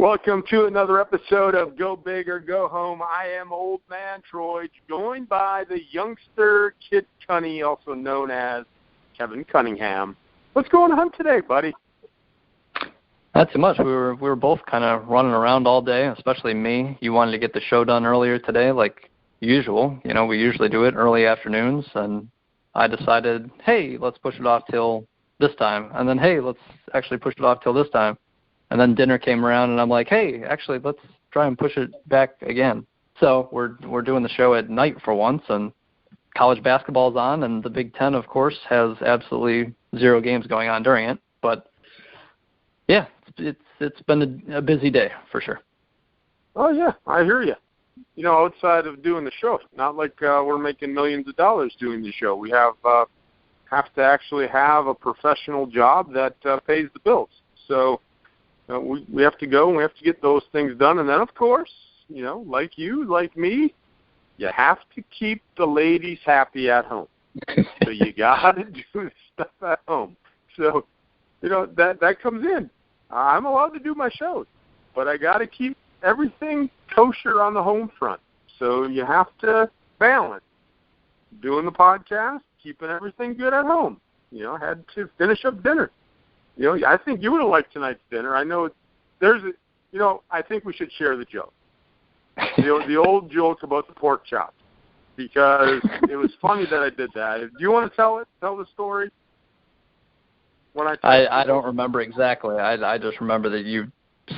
Welcome to another episode of Go Big or Go Home. I am Old Man Troy, joined by the youngster Kid Cunny, also known as Kevin Cunningham. What's going on today, buddy? Not too much. We were both kind of running around all day, especially me. You wanted to get the show done earlier today, like usual. You know, we usually do it early afternoons, and I decided, hey, let's push it off till this time. And then, hey, let's actually push it off till this time. And then dinner came around, and I'm like, hey, actually, let's try and push it back again. So we're doing the show at night for once, and college basketball's on, and the Big Ten, of course, has absolutely zero games going on during it. But, yeah, it's been a busy day for sure. Oh, yeah, I hear you. You know, outside of doing the show, not like we're making millions of dollars doing the show. We have to actually have a professional job that pays the bills. So we have to go and we have to get those things done. And then, of course, you know, like you, like me, you have to keep the ladies happy at home. So you got to do stuff at home. So, you know, that comes in. I'm allowed to do my shows, but I got to keep everything kosher on the home front. So you have to balance doing the podcast, keeping everything good at home. You know, I had to finish up dinner. You know, I think you would have liked tonight's dinner. I know I think we should share the joke. The old joke about the pork chops, because it was funny that I did that. Do you want to tell the story? I don't remember exactly. I just remember that you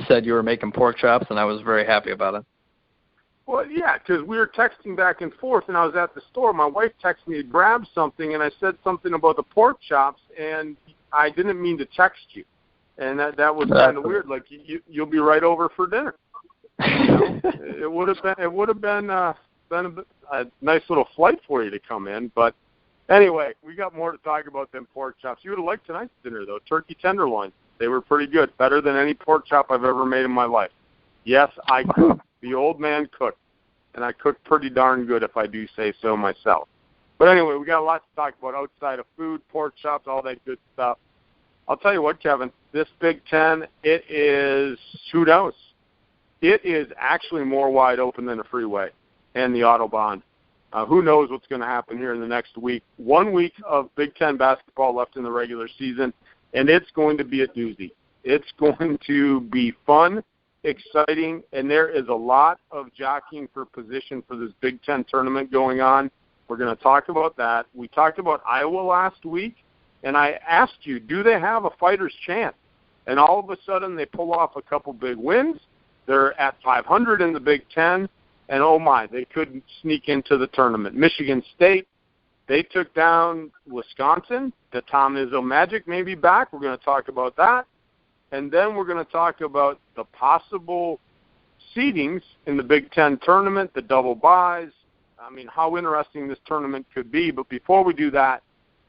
said you were making pork chops, and I was very happy about it. Well, yeah, because we were texting back and forth, and I was at the store. My wife texted me to grab something, and I said something about the pork chops, and I didn't mean to text you, and that was kind of weird. Like you'll be right over for dinner. You know? It would have been a nice little flight for you to come in. But anyway, we got more to talk about than pork chops. You would have liked tonight's dinner though. Turkey tenderloins. They were pretty good, better than any pork chop I've ever made in my life. Yes, I cooked. The old man cooked, and I cooked pretty darn good if I do say so myself. But anyway, we got a lot to talk about outside of food, pork chops, all that good stuff. I'll tell you what, Kevin, this Big Ten, it is, who knows? It is actually more wide open than the freeway and the Autobahn. Who knows what's going to happen here in the next week. 1 week of Big Ten basketball left in the regular season, and it's going to be a doozy. It's going to be fun, exciting, and there is a lot of jockeying for position for this Big Ten tournament going on. We're going to talk about that. We talked about Iowa last week, and I asked you, do they have a fighter's chance? And all of a sudden they pull off a couple big wins. They're at 500 in the Big Ten, and oh my, they couldn't sneak into the tournament. Michigan State, they took down Wisconsin. The Tom Izzo Magic may be back. We're going to talk about that. And then we're going to talk about the possible seedings in the Big Ten tournament, the double byes. I mean, how interesting this tournament could be. But before we do that,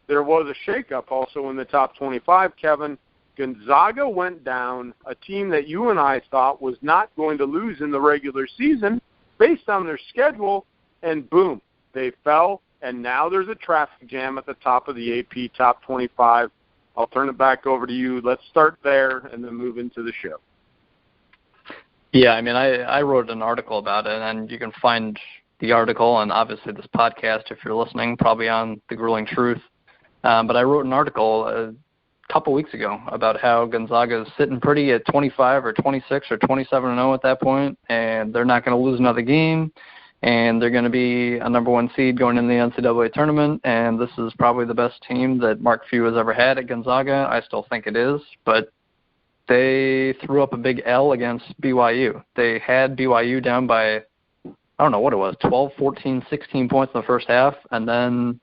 there was a shakeup also in the top 25, Kevin. Gonzaga went down, a team that you and I thought was not going to lose in the regular season based on their schedule, and boom, they fell, and now there's a traffic jam at the top of the AP top 25. I'll turn it back over to you. Let's start there and then move into the show. Yeah, I mean, I wrote an article about it, and you can find the article and obviously this podcast, if you're listening, probably on The Grueling Truth. But I wrote an article a couple weeks ago about how Gonzaga is sitting pretty at 25 or 26 or 27-0 at that point, and they're not going to lose another game, and they're going to be a number one seed going into the NCAA tournament, and this is probably the best team that Mark Few has ever had at Gonzaga. I still think it is, but they threw up a big L against BYU. They had BYU down by, I don't know what it was, 12, 14, 16 points in the first half, and then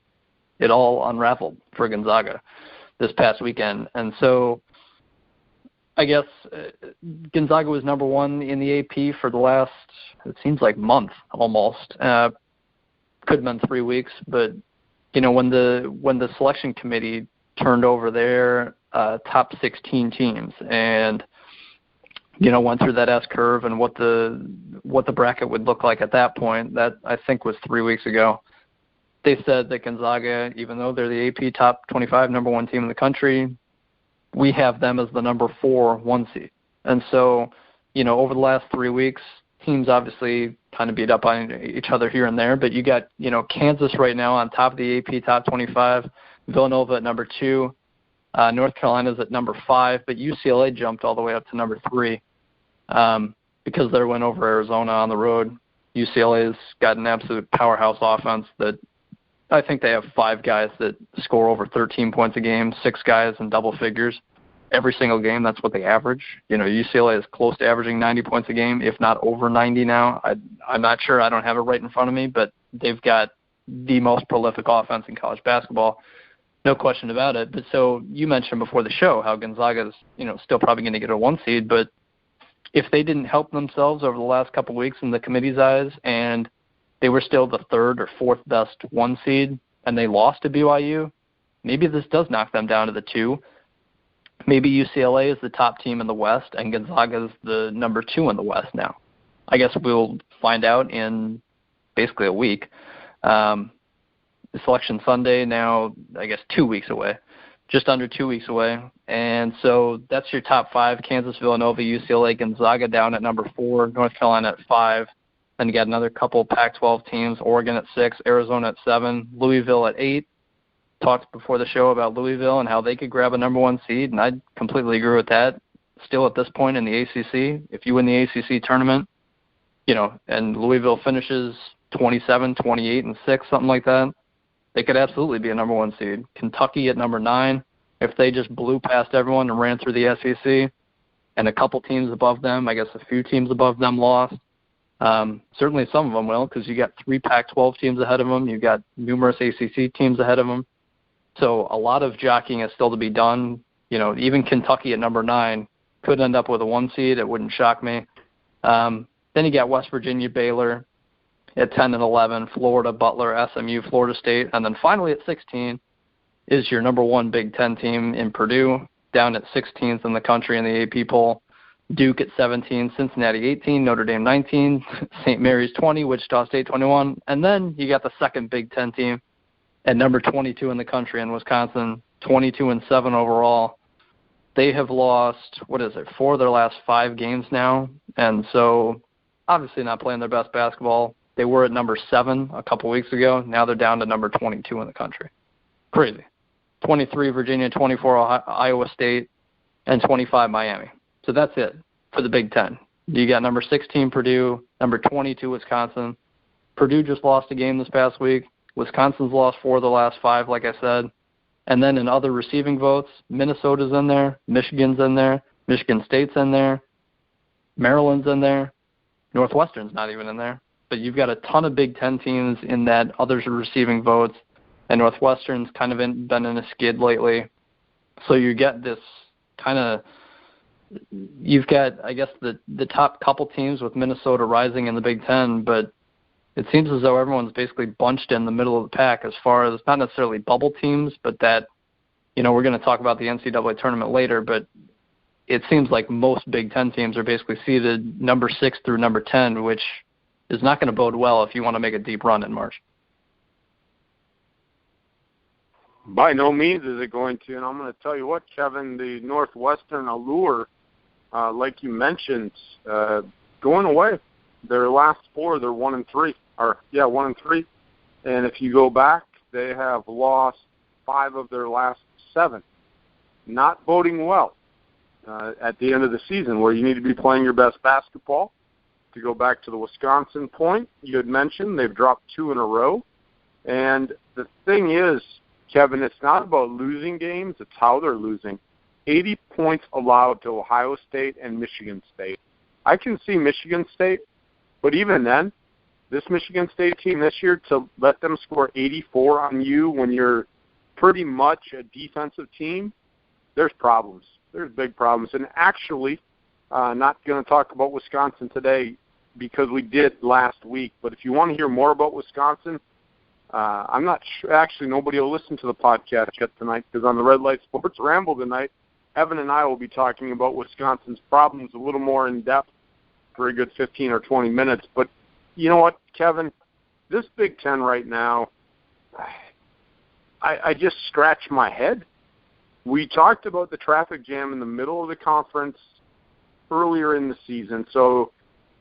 it all unraveled for Gonzaga this past weekend. And so I guess Gonzaga was number one in the AP for the last, it seems like month almost. Could have been 3 weeks, but you know, when the selection committee turned over their top 16 teams and you know went through that S curve and what the bracket would look like at that point, that I think was 3 weeks ago. They said that Gonzaga, even though they're the AP top 25 number one team in the country, we have them as the number 4 1 seed. And so over the last 3 weeks, teams obviously kind of beat up on each other here and there, but you got, Kansas right now on top of the AP top 25, Villanova at number 2, North Carolina's at number 5, but UCLA jumped all the way up to number 3 because their win over Arizona on the road. UCLA's got an absolute powerhouse offense that I think they have 5 guys that score over 13 points a game, 6 guys in double figures. Every single game, that's what they average. UCLA is close to averaging 90 points a game, if not over 90 now. I'm not sure. I don't have it right in front of me, but they've got the most prolific offense in college basketball. No question about it. But so you mentioned before the show how Gonzaga's, still probably going to get a 1 seed, but if they didn't help themselves over the last couple of weeks in the committee's eyes and they were still the 3rd or 4th best 1 seed and they lost to BYU, maybe this does knock them down to the 2. Maybe UCLA is the top team in the West and Gonzaga is the number 2 in the West now. I guess we'll find out in basically a week. Selection Sunday now, I guess 2 weeks away, just under 2 weeks away. And so that's your top 5, Kansas, Villanova, UCLA, Gonzaga down at number 4, North Carolina at 5. Then you got another couple Pac-12 teams, Oregon at 6, Arizona at 7, Louisville at 8. Talked before the show about Louisville and how they could grab a number 1 seed, and I completely agree with that. Still at this point in the ACC, if you win the ACC tournament, and Louisville finishes 27, 28, and 6, something like that, they could absolutely be a number 1 seed. Kentucky at number 9, if they just blew past everyone and ran through the SEC, and a couple teams above them, I guess a few teams above them lost. Certainly some of them will, because you got 3 Pac-12 teams ahead of them. You've got numerous ACC teams ahead of them. So a lot of jockeying is still to be done. Even Kentucky at number 9 could end up with a 1 seed. It wouldn't shock me. Then you got West Virginia, Baylor at 10 and 11, Florida, Butler, SMU, Florida State. And then finally at 16 is your number 1 Big Ten team in Purdue, down at 16th in the country in the AP poll. Duke at 17, Cincinnati 18, Notre Dame 19, St. Mary's 20, Wichita State 21. And then you got the second Big Ten team at number 22 in the country in Wisconsin, 22-7 overall. They have lost, 4 of their last 5 games now. And so obviously not playing their best basketball. They were at number 7 a couple weeks ago. Now they're down to number 22 in the country. Crazy. 23 Virginia, 24 Iowa State, and 25 Miami. So that's it for the Big Ten. You got number 16 Purdue, number 22 Wisconsin. Purdue just lost a game this past week. Wisconsin's lost 4 of the last 5, like I said. And then in other receiving votes, Minnesota's in there, Michigan's in there, Michigan State's in there, Maryland's in there, Northwestern's not even in there. But you've got a ton of Big Ten teams in that others are receiving votes, and Northwestern's kind of been in a skid lately. So you get this kind of – you've got, I guess, the top couple teams with Minnesota rising in the Big Ten, but it seems as though everyone's basically bunched in the middle of the pack as far as not necessarily bubble teams, but that, we're going to talk about the NCAA tournament later, but it seems like most Big Ten teams are basically seeded number 6 through number 10, which is not going to bode well if you want to make a deep run in March. By no means is it going to, and I'm going to tell you what, Kevin, the Northwestern allure, like you mentioned, going away. Their last 4, they're 1-3. 1-3. And if you go back, they have lost 5 of their last 7. Not boding well at the end of the season, where you need to be playing your best basketball. To go back to the Wisconsin point you had mentioned, they've dropped 2 in a row. And the thing is, Kevin, it's not about losing games, it's how they're losing. 80 points allowed to Ohio State and Michigan State. I can see Michigan State, but even then, this Michigan State team this year, to let them score 84 on you when you're pretty much a defensive team, there's problems. There's big problems. And actually, not going to talk about Wisconsin today because we did last week, but if you want to hear more about Wisconsin, I'm not sure. Actually, nobody will listen to the podcast yet tonight because on the Red Light Sports Ramble tonight, Evan and I will be talking about Wisconsin's problems a little more in depth for a good 15 or 20 minutes. But you know what, Kevin? This Big Ten right now, I just scratch my head. We talked about the traffic jam in the middle of the conference earlier in the season, so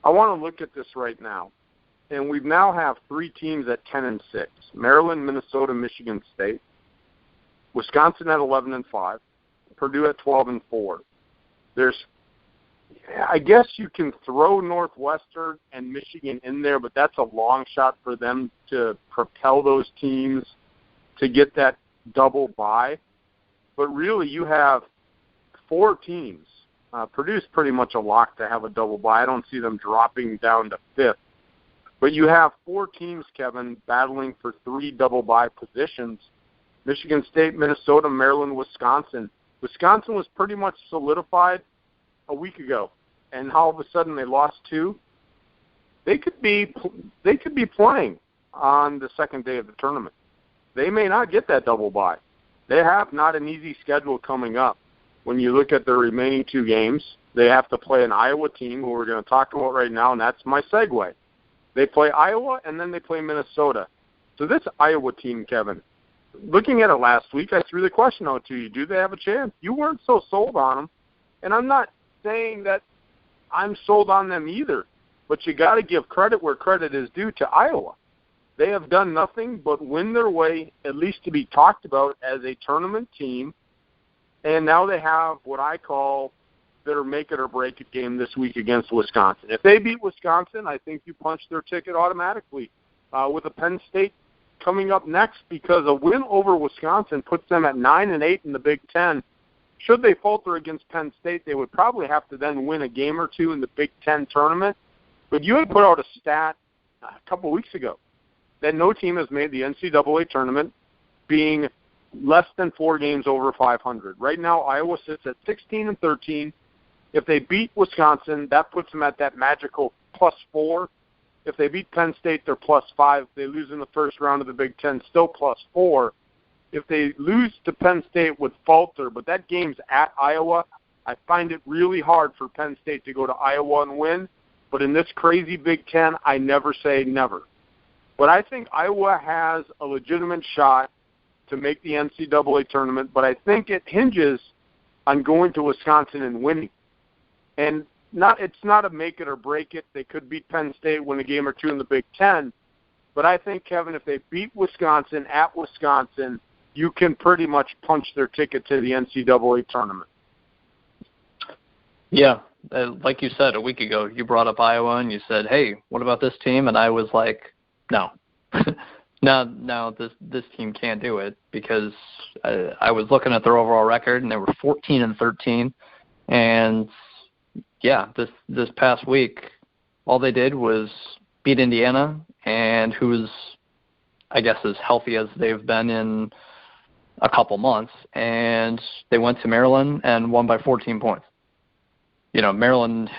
I want to look at this right now. And we now have 3 teams at 10-6: Maryland, Minnesota, Michigan State, Wisconsin at 11-5, Purdue at 12-4. I guess you can throw Northwestern and Michigan in there, but that's a long shot for them to propel those teams to get that double bye. But really, you have 4 teams. Purdue's pretty much a lock to have a double bye. I don't see them dropping down to 5th. But you have 4 teams, Kevin, battling for 3 double bye positions: Michigan State, Minnesota, Maryland, Wisconsin. Wisconsin was pretty much solidified a week ago, and all of a sudden they lost 2. They could be playing on the second day of the tournament. They may not get that double bye. They have not an easy schedule coming up. When you look at their remaining 2 games, they have to play an Iowa team, who we're going to talk about right now, and that's my segue. They play Iowa, and then they play Minnesota. So this Iowa team, Kevin, looking at it last week, I threw the question out to you: do they have a chance? You weren't so sold on them, and I'm not saying that I'm sold on them either, but you got to give credit where credit is due to Iowa. They have done nothing but win their way, at least to be talked about, as a tournament team, and now they have what I call their make-it-or-break-it game this week against Wisconsin. If they beat Wisconsin, I think you punch their ticket automatically, with a Penn State coming up next, because a win over Wisconsin puts them at 9-8 in the Big Ten. Should they falter against Penn State, they would probably have to then win a game or 2 in the Big Ten tournament. But you had put out a stat a couple weeks ago that no team has made the NCAA tournament being less than 4 games over 500. Right now, Iowa sits at 16-13. If they beat Wisconsin, that puts them at that magical +4. If they beat Penn State, they're +5. If they lose in the first round of the Big Ten, still +4. If they lose to Penn State, would falter. But that game's at Iowa. I find it really hard for Penn State to go to Iowa and win. But in this crazy Big Ten, I never say never. But I think Iowa has a legitimate shot to make the NCAA tournament. But I think it hinges on going to Wisconsin and winning. And it's not a make it or break it. They could beat Penn State, win a game or 2 in the Big Ten. But I think, Kevin, if they beat Wisconsin at Wisconsin, you can pretty much punch their ticket to the NCAA tournament. Yeah, like you said a week ago, you brought up Iowa and you said, hey, what about this team? And I was like, no. No, this team can't do it, because I was looking at their overall record, and they were 14-13. And yeah, this past week, all they did was beat Indiana, and who's, I guess, as healthy as they've been in a couple months, and they went to Maryland and won by 14 points. You know, Maryland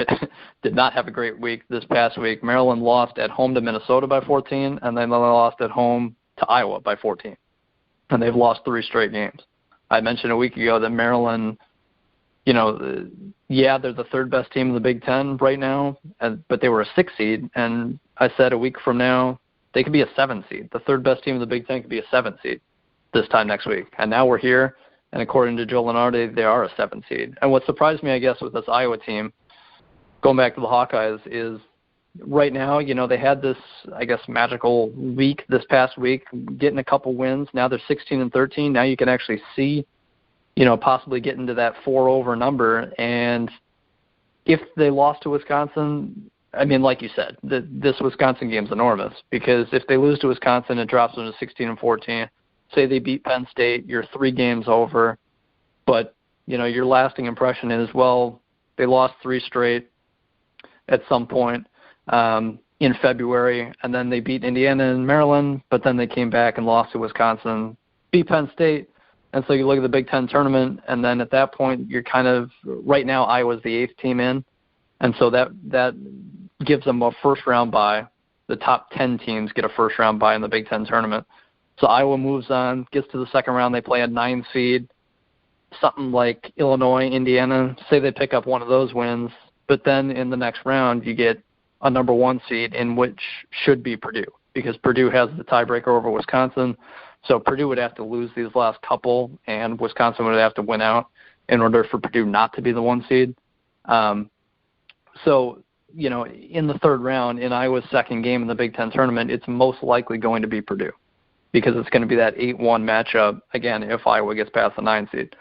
did not have a great week this past week. Maryland lost at home to Minnesota by 14, and then they lost at home to Iowa by 14. And they've lost 3 straight games. I mentioned a week ago that Maryland, you know, yeah, they're the 3rd best team in the Big Ten right now, but they were a 6 seed. And I said a week from now, they could be a 7 seed. The 3rd best team in the Big Ten could be a 7 seed this time next week. And now we're here, and according to Joe Lenardi, they are a 7 seed. And what surprised me, I guess, with this Iowa team, going back to the Hawkeyes, is right now, you know, they had this, I guess, magical week this past week, getting a couple wins. Now they're 16-13. Now you can actually see, you know, possibly getting to that 4-over number. And if they lost to Wisconsin, I mean, like you said, this Wisconsin game's enormous, because if they lose to Wisconsin, it drops them to 16-14. Say they beat Penn State, you're 3 games over. But, you know, your lasting impression is, well, they lost 3 straight at some point in February, and then they beat Indiana and Maryland, but then they came back and lost to Wisconsin, beat Penn State. And so you look at the Big Ten tournament, and then at that point, you're kind of, right now, Iowa's the 8th team in. And so that gives them a first-round bye. The top 10 teams get a first-round bye in the Big Ten tournament. So Iowa moves on, gets to the second round. They play a 9 seed, something like Illinois, Indiana. Say they pick up one of those wins. But then in the next round, you get a number 1 seed, in which should be Purdue, because Purdue has the tiebreaker over Wisconsin. So Purdue would have to lose these last couple, and Wisconsin would have to win out in order for Purdue not to be the 1 seed. So, in the third round, in Iowa's second game in the Big Ten tournament, it's most likely going to be Purdue because it's going to be that 8-1 matchup, again, if Iowa gets past the 9 seed.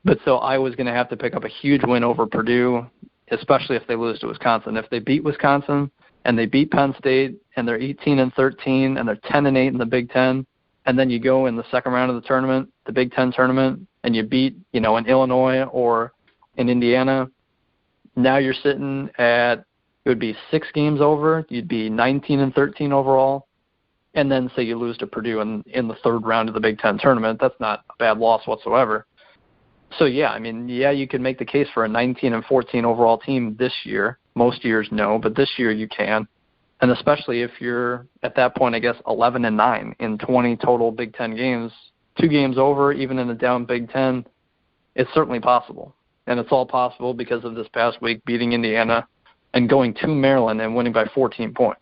But so Iowa's going to have to pick up a huge win over Purdue, especially if they lose to Wisconsin. If they beat Wisconsin and they beat Penn State and they're 18-13 and they're 10-8 in the Big Ten, and then you go in the second round of the tournament, the Big Ten tournament, and you beat, an Illinois or in Indiana, now you're sitting at, it would be 6 games over. You'd be 19-13 overall. And then say you lose to Purdue in the third round of the Big Ten tournament. That's not a bad loss whatsoever. So, you can make the case for a 19-14 overall team this year. Most years, no, but this year you can. And especially if you're, at that point, I guess, 11-9 in 20 total Big Ten games, 2 games over, even in a down Big Ten, it's certainly possible. And it's all possible because of this past week beating Indiana and going to Maryland and winning by 14 points.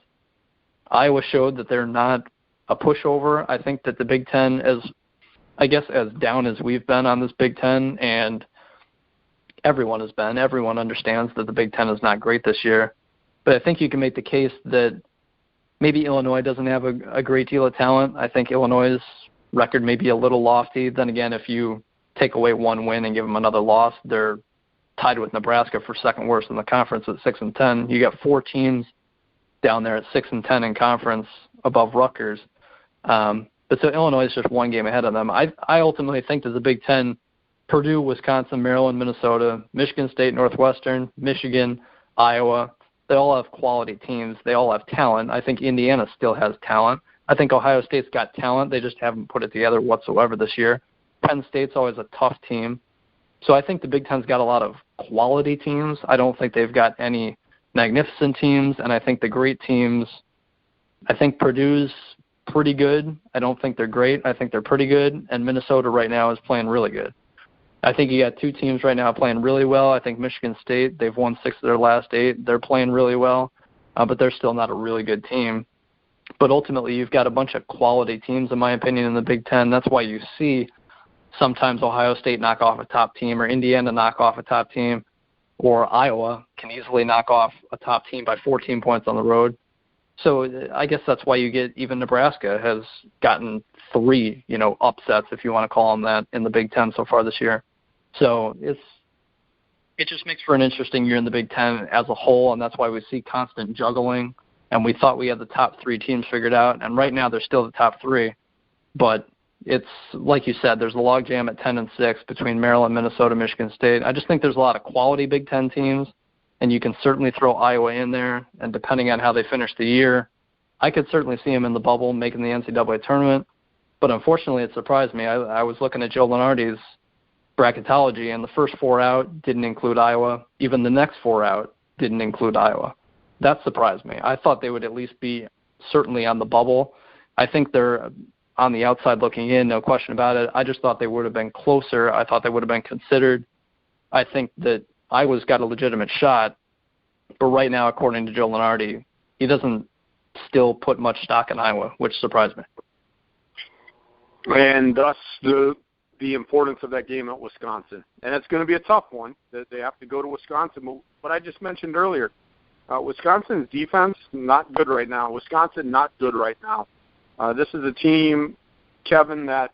Iowa showed that they're not a pushover. I think that the Big Ten is, as down as we've been on this Big Ten, and everyone has been, everyone understands that the Big Ten is not great this year. But I think you can make the case that maybe Illinois doesn't have a great deal of talent. I think Illinois' record may be a little lofty. Then again, if you take away one win and give them another loss, they're tied with Nebraska for second worst in the conference at 6-10. You got 4 teams down there at 6-10 in conference above Rutgers. But so Illinois is just 1 game ahead of them. I ultimately think that the Big Ten, Purdue, Wisconsin, Maryland, Minnesota, Michigan State, Northwestern, Michigan, Iowa, they all have quality teams. They all have talent. I think Indiana still has talent. I think Ohio State's got talent. They just haven't put it together whatsoever this year. Penn State's always a tough team. So I think the Big Ten's got a lot of quality teams. I don't think they've got any magnificent teams, and I think the great teams, I think Purdue's pretty good. I don't think they're great. I think they're pretty good, and Minnesota right now is playing really good. I think you got 2 teams right now playing really well. I think Michigan State, they've won 6 of their last 8. They're playing really well, but they're still not a really good team. But ultimately, you've got a bunch of quality teams, in my opinion, in the Big Ten. That's why you see sometimes Ohio State knock off a top team or Indiana knock off a top team, or Iowa can easily knock off a top team by 14 points on the road. So I guess that's why you get even Nebraska has gotten 3, upsets, if you want to call them that, in the Big Ten so far this year. So it just makes for an interesting year in the Big Ten as a whole, and that's why we see constant juggling. And we thought we had the top 3 teams figured out, and right now they're still the top 3. But it's, like you said, there's a logjam at 10-6 between Maryland, Minnesota, Michigan State. I just think there's a lot of quality Big Ten teams, and you can certainly throw Iowa in there. And depending on how they finish the year, I could certainly see them in the bubble making the NCAA tournament. But unfortunately, it surprised me. I was looking at Joe Lunardi's bracketology, and the first 4 out didn't include Iowa. Even the next 4 out didn't include Iowa. That surprised me. I thought they would at least be certainly on the bubble. I think they're on the outside looking in, no question about it. I just thought they would have been closer. I thought they would have been considered. I think that Iowa's got a legitimate shot, but right now, according to Joe Lunardi, he doesn't still put much stock in Iowa, which surprised me. And thus the importance of that game at Wisconsin. And it's going to be a tough one. They have to go to Wisconsin. But I just mentioned earlier, Wisconsin's defense, not good right now. Wisconsin, not good right now. This is a team, Kevin, that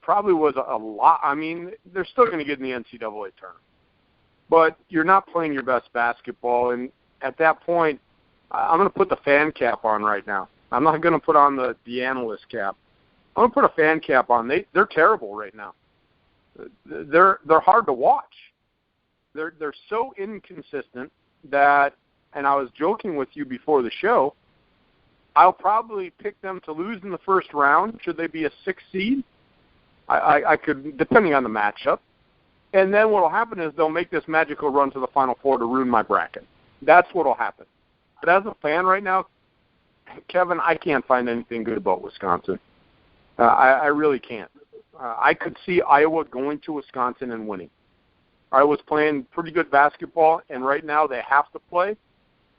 probably was a lot. I mean, they're still going to get in the NCAA tournament. But you're not playing your best basketball. And at that point, I'm going to put the fan cap on right now. I'm not going to put on the analyst cap. I'm going to put a fan cap on. They're terrible right now. They're hard to watch. They're so inconsistent that, and I was joking with you before the show, I'll probably pick them to lose in the first round. Should they be a 6 seed? I could, depending on the matchup. And then what will happen is they'll make this magical run to the Final Four to ruin my bracket. That's what will happen. But as a fan right now, Kevin, I can't find anything good about Wisconsin. I really can't. I could see Iowa going to Wisconsin and winning. Iowa's playing pretty good basketball, and right now they have to play.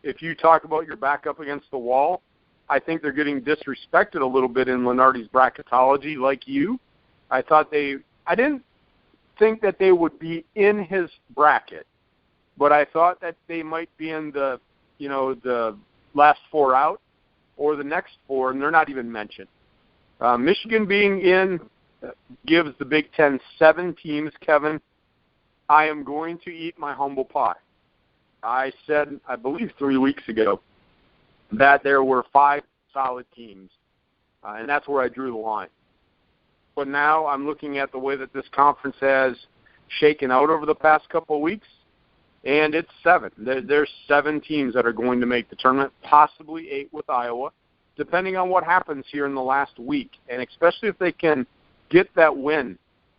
If you talk about your back up against the wall, I think they're getting disrespected a little bit in Lunardi's bracketology, like you. I didn't think that they would be in his bracket but I thought that they might be in the last 4 out or the next 4, and they're not even mentioned. Michigan being in gives the Big Ten 7 teams, Kevin. I am going to eat my humble pie. I said, I believe 3 weeks ago, that there were 5 solid teams, and that's where I drew the line. But now I'm looking at the way that this conference has shaken out over the past couple of weeks, and it's 7. There's 7 teams that are going to make the tournament, possibly 8 with Iowa, depending on what happens here in the last week, and especially if they can get that win.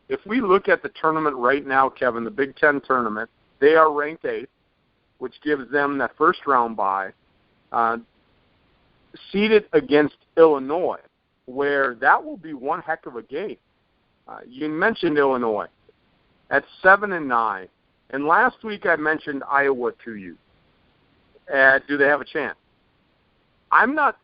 If we look at the tournament right now, Kevin, the Big Ten tournament, they are ranked 8th, which gives them that first-round bye, seeded against Illinois, where that will be one heck of a game. You mentioned Illinois at 7-9, and last week I mentioned Iowa to you. Do they have a chance? I'm not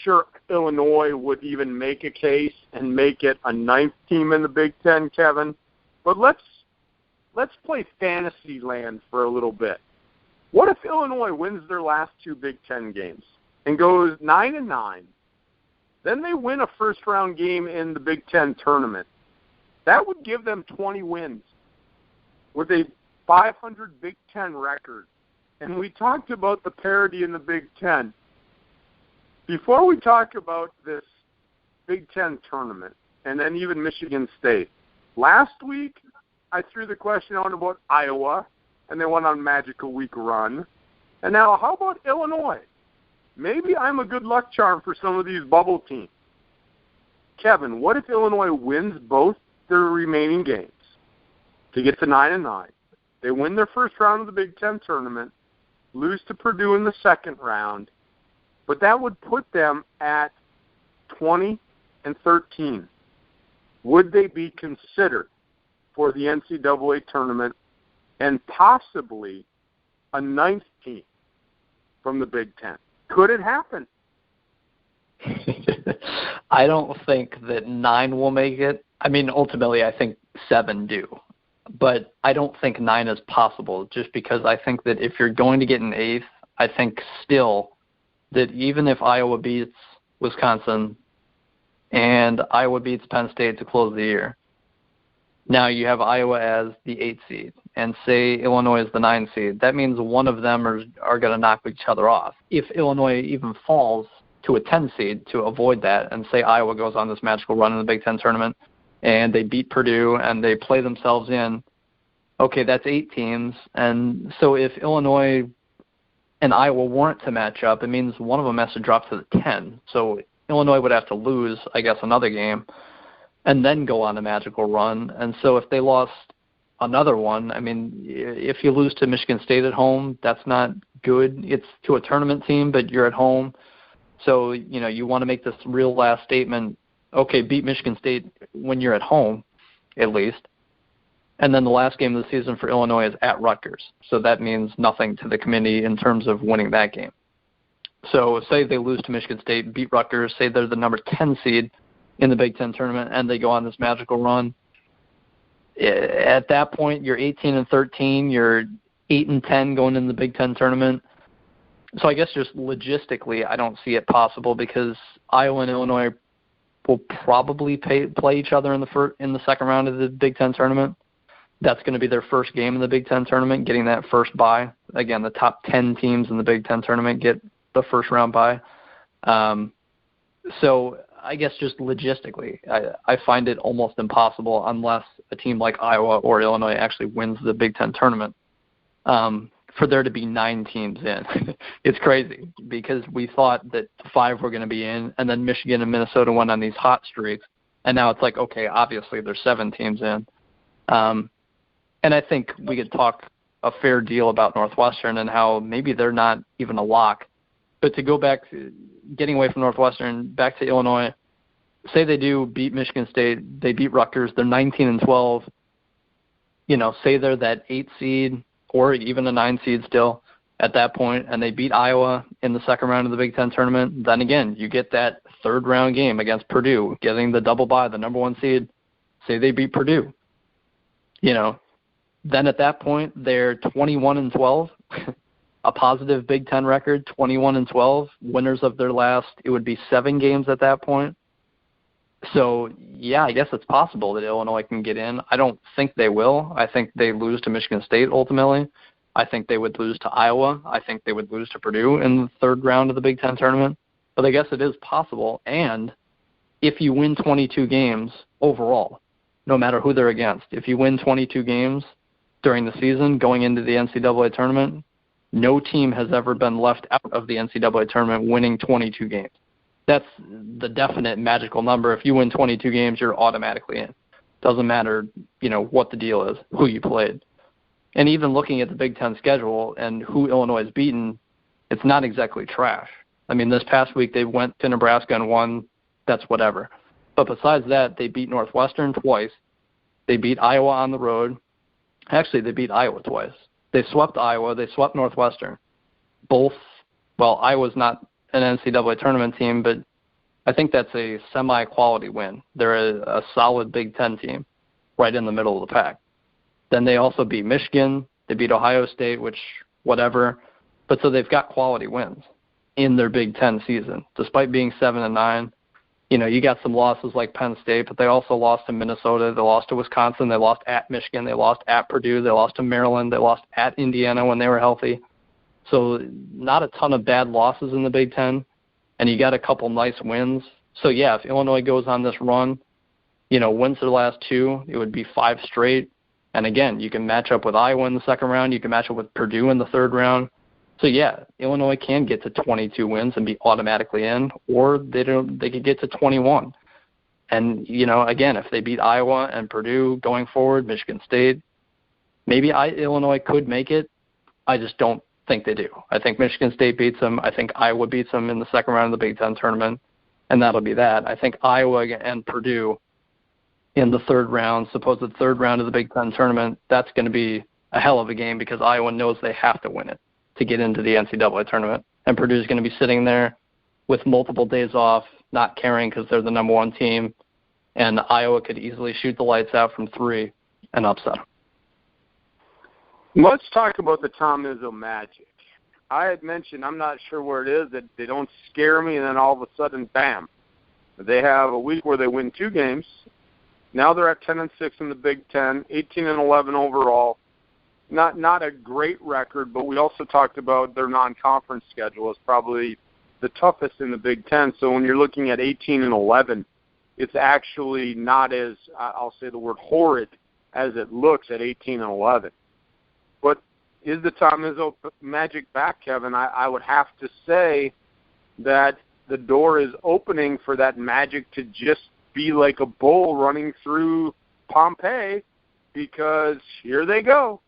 sure Illinois would even make a case and make it a 9th team in the Big Ten, Kevin. But let's play fantasy land for a little bit. What if Illinois wins their last 2 Big Ten games and goes 9-9? Then they win a first-round game in the Big Ten tournament. That would give them 20 wins with a 500 Big Ten record. And we talked about the parity in the Big Ten. Before we talk about this Big Ten tournament and then even Michigan State, last week I threw the question out about Iowa, and they went on a magical week run. And now how about Illinois? Maybe I'm a good luck charm for some of these bubble teams. Kevin, what if Illinois wins both their remaining games to get to 9-9? They win their first round of the Big Ten tournament, lose to Purdue in the second round, but that would put them at 20-13. Would they be considered for the NCAA tournament and possibly a 9th team from the Big Ten? Could it happen? I don't think that 9 will make it. I mean, ultimately, I think 7 do. But I don't think 9 is possible, just because I think that if you're going to get an 8th, I think still that even if Iowa beats Wisconsin and Iowa beats Penn State to close the year, now you have Iowa as the 8th seed, and say Illinois is the 9th seed. That means one of them are going to knock each other off. If Illinois even falls to a 10 seed to avoid that, and say Iowa goes on this magical run in the Big Ten tournament, and they beat Purdue, and they play themselves in, okay, that's 8 teams. And so if Illinois and Iowa weren't to match up, it means one of them has to drop to the 10. So Illinois would have to lose, I guess, another game and then go on a magical run. And so if they lost another one, I mean, if you lose to Michigan State at home, that's not good. It's to a tournament team, but you're at home. So, you want to make this real last statement, okay, beat Michigan State when you're at home, at least. And then the last game of the season for Illinois is at Rutgers. So that means nothing to the committee in terms of winning that game. So say they lose to Michigan State, beat Rutgers, say they're the number 10 seed in the Big Ten tournament, and they go on this magical run. At that point, you're 18-13, you're 8-10 going in the Big Ten tournament. So I guess just logistically, I don't see it possible because Iowa and Illinois will probably play each other in the second round of the Big Ten tournament. That's going to be their first game in the Big Ten tournament, getting that first bye. Again, the top 10 teams in the Big Ten tournament get the first round bye. So I guess just logistically, I find it almost impossible unless a team like Iowa or Illinois actually wins the Big Ten tournament for there to be 9 teams in. It's crazy because we thought that 5 were going to be in, and then Michigan and Minnesota went on these hot streaks, and now it's like, okay, obviously there's 7 teams in. And I think we could talk a fair deal about Northwestern and how maybe they're not even a lock. But to go back, getting away from Northwestern, back to Illinois, say they do beat Michigan State, they beat Rutgers, they're 19-12, say they're that 8 seed or even a 9 seed still at that point, and they beat Iowa in the second round of the Big Ten tournament, then again, you get that third round game against Purdue, getting the double bye, the number 1 seed. Say they beat Purdue. then at that point, they're 21-12, a positive Big Ten record, 21-12, winners of their last, it would be 7 games at that point. So, yeah, I guess it's possible that Illinois can get in. I don't think they will. I think they lose to Michigan State ultimately. I think they would lose to Iowa. I think they would lose to Purdue in the third round of the Big Ten tournament. But I guess it is possible. And if you win 22 games overall, no matter who they're against, if you win 22 games during the season going into the NCAA tournament, no team has ever been left out of the NCAA tournament winning 22 games. That's the definite magical number. If you win 22 games, you're automatically in. Doesn't matter, what the deal is, who you played. And even looking at the Big Ten schedule and who Illinois has beaten, it's not exactly trash. I mean, this past week they went to Nebraska and won. That's whatever. But besides that, they beat Northwestern twice. They beat Iowa on the road. Actually, they beat Iowa twice. They swept Iowa. They swept Northwestern. Iowa's not an NCAA tournament team, but I think that's a semi-quality win. They're a solid Big Ten team right in the middle of the pack. Then they also beat Michigan. They beat Ohio State, which, whatever. But so they've got quality wins in their Big Ten season. Despite being 7-9, you got some losses like Penn State, but they also lost to Minnesota. They lost to Wisconsin. They lost at Michigan. They lost at Purdue. They lost to Maryland. They lost at Indiana when they were healthy. So not a ton of bad losses in the Big Ten, and you got a couple nice wins. So, yeah, if Illinois goes on this run, wins their last 2, it would be 5 straight. And, again, you can match up with Iowa in the second round. You can match up with Purdue in the third round. So, yeah, Illinois can get to 22 wins and be automatically in, or they could get to 21. And, again, if they beat Iowa and Purdue going forward, Michigan State, maybe Illinois could make it. I just don't think they do. I think Michigan State beats them. I think Iowa beats them in the second round of the Big Ten tournament, and that'll be that. I think Iowa and Purdue in the third round, supposed third round of the Big Ten tournament, that's going to be a hell of a game because Iowa knows they have to win it to get into the NCAA tournament. And Purdue's going to be sitting there with multiple days off, not caring because they're the number 1 team, and Iowa could easily shoot the lights out from 3 and upset them. Let's talk about the Tom Izzo magic. I had mentioned I'm not sure where it is, that they don't scare me, and then all of a sudden, bam. They have a week where they win 2 games. Now they're at 10-6 in the Big Ten, 18-11 overall. Not a great record, but we also talked about their non-conference schedule is probably the toughest in the Big Ten. So when you're looking at 18-11, it's actually not as, I'll say the word horrid, as it looks at 18-11. But is the Tom Izzo magic back, Kevin? I would have to say that the door is opening for that magic to just be like a bull running through Pompeii, because here they go.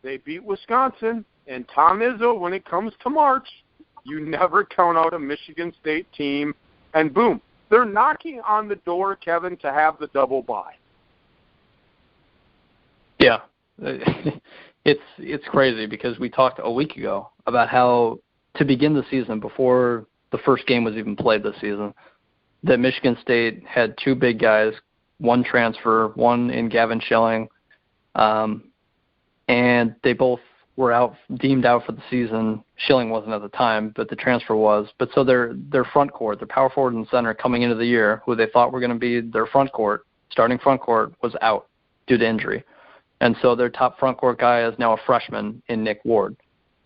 They beat Wisconsin, and Tom Izzo, when it comes to March, you never count out a Michigan State team, and boom, they're knocking on the door, Kevin, to have the double bye. Yeah. It's crazy because we talked a week ago about how to begin the season, before the first game was even played this season, that Michigan State had 2 big guys, 1 transfer, 1 in Gavin Schilling, and they both were deemed out for the season. Schilling wasn't at the time, but the transfer was. But so their front court, their power forward and center coming into the year, who they thought were going to be their front court, starting front court, was out due to injury. And so their top front court guy is now a freshman in Nick Ward.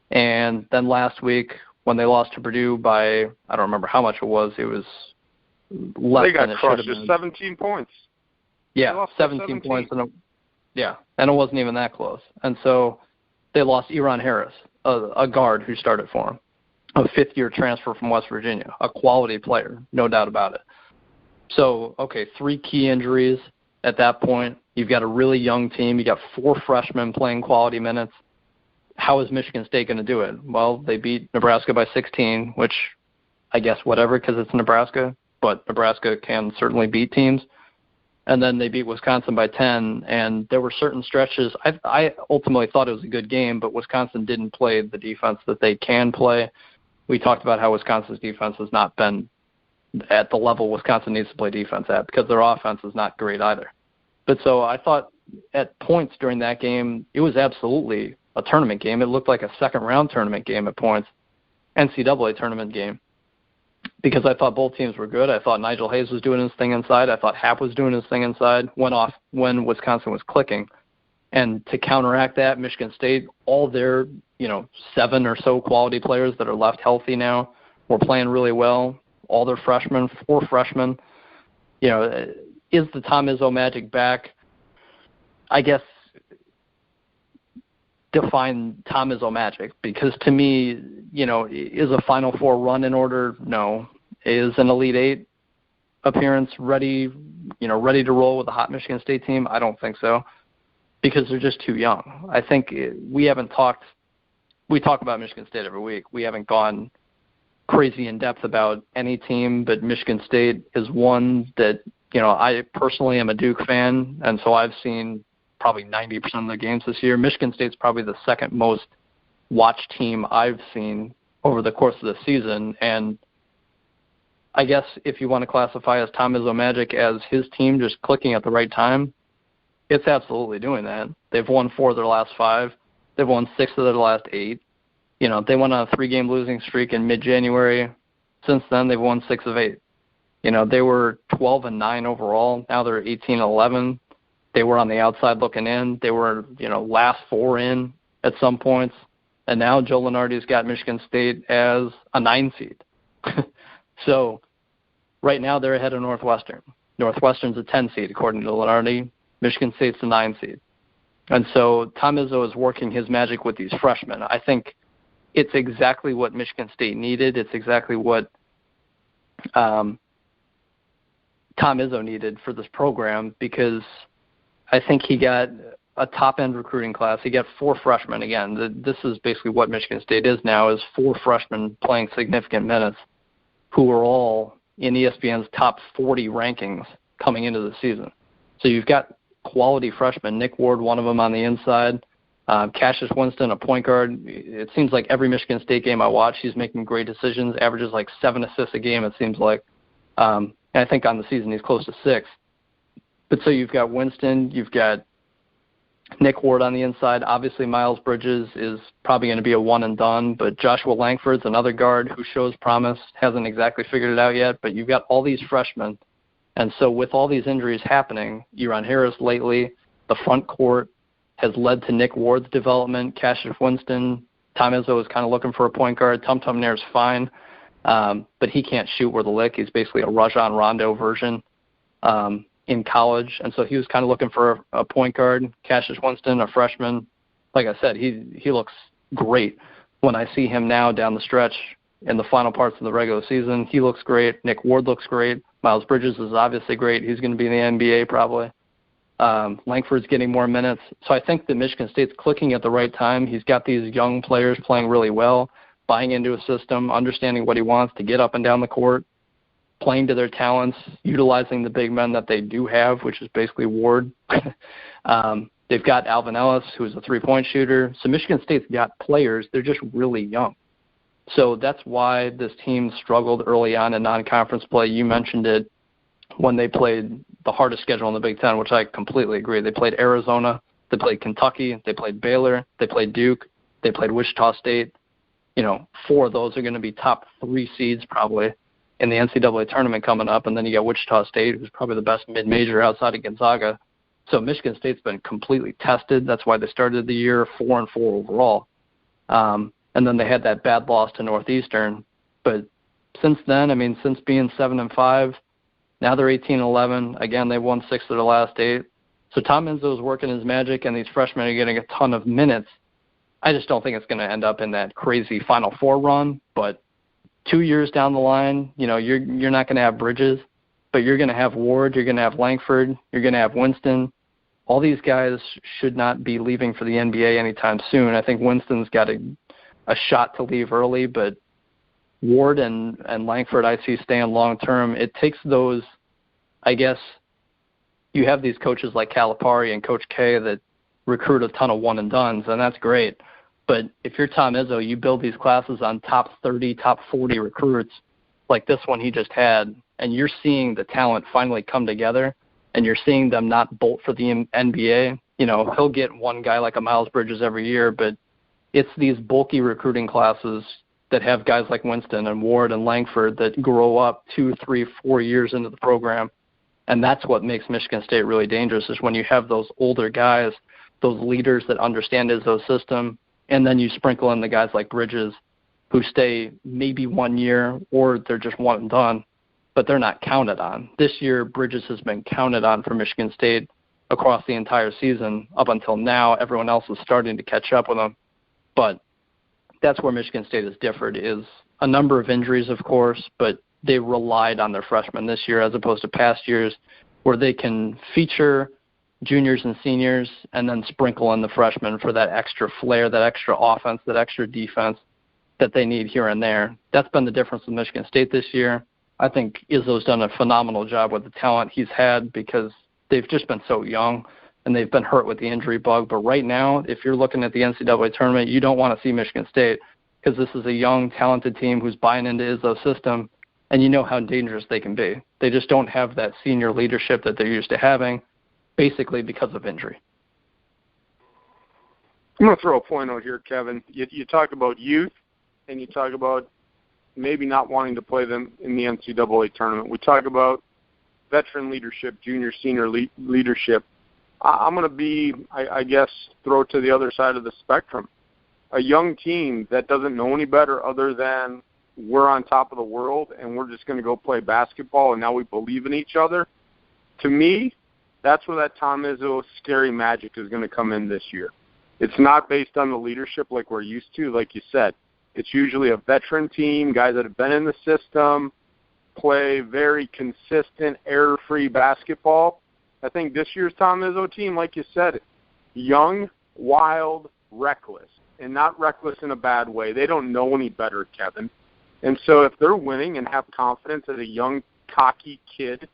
And then last week, when they lost to Purdue by, I don't remember how much it was less than it should have been. They got crushed, 17 points. Yeah, 17 points. And it wasn't even that close. And so they lost Eron Harris, a guard who started for them, a 5th-year transfer from West Virginia, a quality player, no doubt about it. So, 3 key injuries at that point. You've got a really young team. You got 4 freshmen playing quality minutes. How is Michigan State going to do it? Well, they beat Nebraska by 16, which I guess whatever, because it's Nebraska, but Nebraska can certainly beat teams. And then they beat Wisconsin by 10, and there were certain stretches. I ultimately thought it was a good game, but Wisconsin didn't play the defense that they can play. We talked about how Wisconsin's defense has not been at the level Wisconsin needs to play defense at, because their offense is not great either. But so I thought at points during that game, it was absolutely a tournament game. It looked like a second-round tournament game at points, NCAA tournament game, because I thought both teams were good. I thought Nigel Hayes was doing his thing inside. I thought Happ was doing his thing inside, went off when Wisconsin was clicking. And to counteract that, Michigan State, all their, 7 or so quality players that are left healthy now were playing really well. All their freshmen, 4 freshmen. Is the Tom Izzo magic back? I guess define Tom Izzo magic, because to me, is a Final Four run in order? No. Is an Elite Eight appearance ready to roll with a hot Michigan State team? I don't think so, because they're just too young. I think we talk about Michigan State every week. We haven't gone crazy in depth about any team, but Michigan State is one that, I personally am a Duke fan, and so I've seen probably 90% of the games this year. Michigan State's probably the second most watched team I've seen over the course of the season, and I guess if you want to classify as Tom Izzo magic as his team just clicking at the right time, it's absolutely doing that. They've won 4 of their last 5. They've won 6 of their last 8. They went on a 3-game losing streak in mid-January. Since then, they've won 6 of 8. They were 12-9 overall. Now they're 18-11. They were on the outside looking in. They were, last 4 in at some points. And now Joe Lunardi's got Michigan State as a 9 seed. So right now they're ahead of Northwestern. Northwestern's a 10 seed, according to Lunardi. Michigan State's a 9 seed. And so Tom Izzo is working his magic with these freshmen. I think it's exactly what Michigan State needed. It's exactly what Tom Izzo needed for this program, because I think he got a top-end recruiting class. He got 4 freshmen. Again, this is basically what Michigan State is now, is 4 freshmen playing significant minutes who are all in ESPN's top 40 rankings coming into the season. So you've got quality freshmen. Nick Ward, one of them on the inside. Cassius Winston, a point guard. It seems like every Michigan State game I watch, he's making great decisions, averages like 7 assists a game, it seems like. And I think on the season he's close to 6. But so you've got Winston, you've got Nick Ward on the inside. Obviously Miles Bridges is probably going to be a one and done, but Joshua Langford's another guard who shows promise, hasn't exactly figured it out yet, but you've got all these freshmen. And so with all these injuries happening, Euron Harris lately, the front court has led to Nick Ward's development. Cassius Winston, Tom Izzo is kind of looking for a point guard. Tum Tum Nair's fine, but he can't shoot worth a lick. He's basically a Rajon Rondo version in college, and so he was kind of looking for a point guard. Cassius Winston, a freshman, like I said, he looks great. When I see him now down the stretch in the final parts of the regular season, he looks great. Nick Ward looks great. Miles Bridges is obviously great. He's going to be in the NBA probably. Langford's getting more minutes. So I think that Michigan State's clicking at the right time. He's got these young players playing really well, buying into a system, understanding what he wants to get up and down the court, playing to their talents, utilizing the big men that they do have, which is basically Ward. They've got Alvin Ellis, who's a three-point shooter. So Michigan State's got players. They're just really young. So that's why this team struggled early on in non-conference play. You mentioned it when they played the hardest schedule in the Big Ten, which I completely agree. They played Arizona, they played Kentucky, they played Baylor, they played Duke, they played Wichita State. 4 of those are going to be top 3 seeds probably in the NCAA tournament coming up, and then you got Wichita State, who's probably the best mid-major outside of Gonzaga. So Michigan State's been completely tested. That's why they started the year 4-4 overall. And then they had that bad loss to Northeastern. But since then, since being 7-5, now they're 18-11. Again, they've won 6 of their last 8. So Tom Izzo is working his magic, and these freshmen are getting a ton of minutes. I just don't think it's going to end up in that crazy Final Four run. But 2 years down the line, you're not going to have Bridges, but you're going to have Ward, you're going to have Langford, you're going to have Winston. All these guys should not be leaving for the NBA anytime soon. I think Winston's got a shot to leave early, but Ward and Langford I see staying long-term. It takes those, I guess, you have these coaches like Calipari and Coach K that recruit a ton of one-and-dones, and that's great. But if you're Tom Izzo, you build these classes on top 30, top 40 recruits like this one he just had, and you're seeing the talent finally come together. and you're seeing them not bolt for the NBA. You know, he'll get one guy like a Miles Bridges every year, but it's these bulky recruiting classes that have guys like Winston and Ward and Langford that grow up 2, 3, 4 years into the program. And that's what makes Michigan State really dangerous, is when you have those older guys, those leaders that understand Izzo's system, and then you sprinkle in the guys like Bridges who stay maybe 1 year or they're just one and done, but they're not counted on. This year, Bridges has been counted on for Michigan State across the entire season. Up until now, everyone else is starting to catch up with him. But that's where Michigan State has differed, is a number of injuries, of course, but they relied on their freshmen this year as opposed to past years where they can feature juniors and seniors and then sprinkle in the freshmen for that extra flair, that extra offense, that extra defense that they need here and there. That's been the difference with Michigan State this year. I think Izzo's done a phenomenal job with the talent he's had because they've just been so young and they've been hurt with the injury bug. But right now, if you're looking at the NCAA tournament, you don't want to see Michigan State because this is a young, talented team who's buying into Izzo's system, and you know how dangerous they can be. They just don't have that senior leadership that they're used to having, basically because of injury. I'm going to throw a point out here, Kevin. You talk about youth, and you talk about maybe not wanting to play them in the NCAA tournament. We talk about veteran leadership, junior, senior leadership. I'm going to be, I guess, throw it to the other side of the spectrum. A young team that doesn't know any better other than we're on top of the world and we're just going to go play basketball and now we believe in each other. To me, that's where that Tom Izzo scary magic is going to come in this year. It's not based on the leadership like we're used to, like you said. It's usually a veteran team, guys that have been in the system, play very consistent, error-free basketball. I think this year's Tom Izzo team, like you said, young, wild, reckless, and not reckless in a bad way. They don't know any better, Kevin. And so if they're winning and have confidence as a young, cocky kid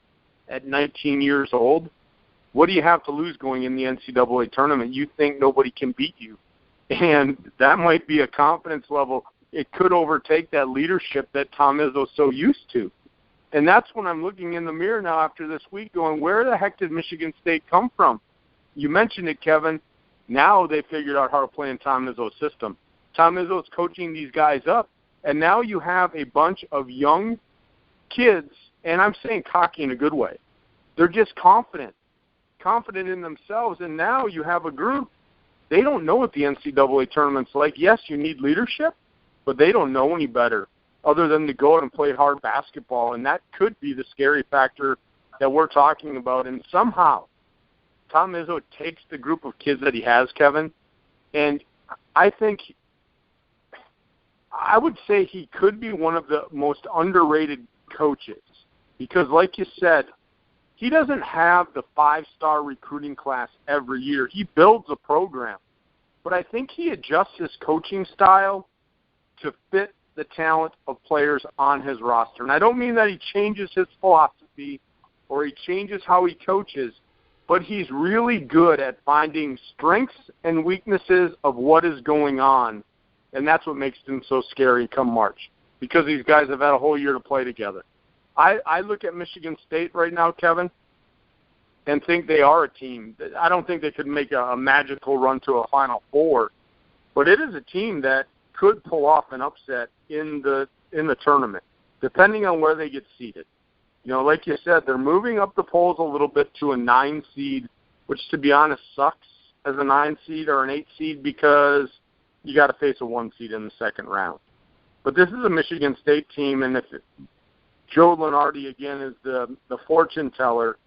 at 19 years old, what do you have to lose going in the NCAA tournament? You think nobody can beat you. And that might be a confidence level. It could overtake that leadership that Tom Izzo's so used to. And that's when I'm looking in the mirror now after this week going, where the heck did Michigan State come from? You mentioned it, Kevin. Now they figured out how to play in Tom Izzo's system. Tom Izzo's coaching these guys up. And now you have a bunch of young kids, and I'm saying cocky in a good way. They're just confident in themselves. And now you have a group. They don't know what the NCAA tournament's like. Yes, you need leadership, but they don't know any better other than to go out and play hard basketball. And that could be the scary factor that we're talking about. And somehow Tom Izzo takes the group of kids that he has, Kevin, and I think I would say he could be one of the most underrated coaches because, like you said, he doesn't have the 5-star recruiting class every year. He builds a program. But I think he adjusts his coaching style to fit the talent of players on his roster. And I don't mean that he changes his philosophy or he changes how he coaches, but he's really good at finding strengths and weaknesses of what is going on. And that's what makes him so scary come March, because these guys have had a whole year to play together. I look at Michigan State right now, Kevin, and think they are a team. I don't think they could make a magical run to a Final Four, but it is a team that could pull off an upset in the tournament, depending on where they get seeded. You know, like you said, they're moving up the polls a little bit to a 9 seed, which, to be honest, sucks as a 9 seed or an 8 seed because you got to face a 1 seed in the second round. But this is a Michigan State team, and if Joe Lunardi, again, is the fortune teller,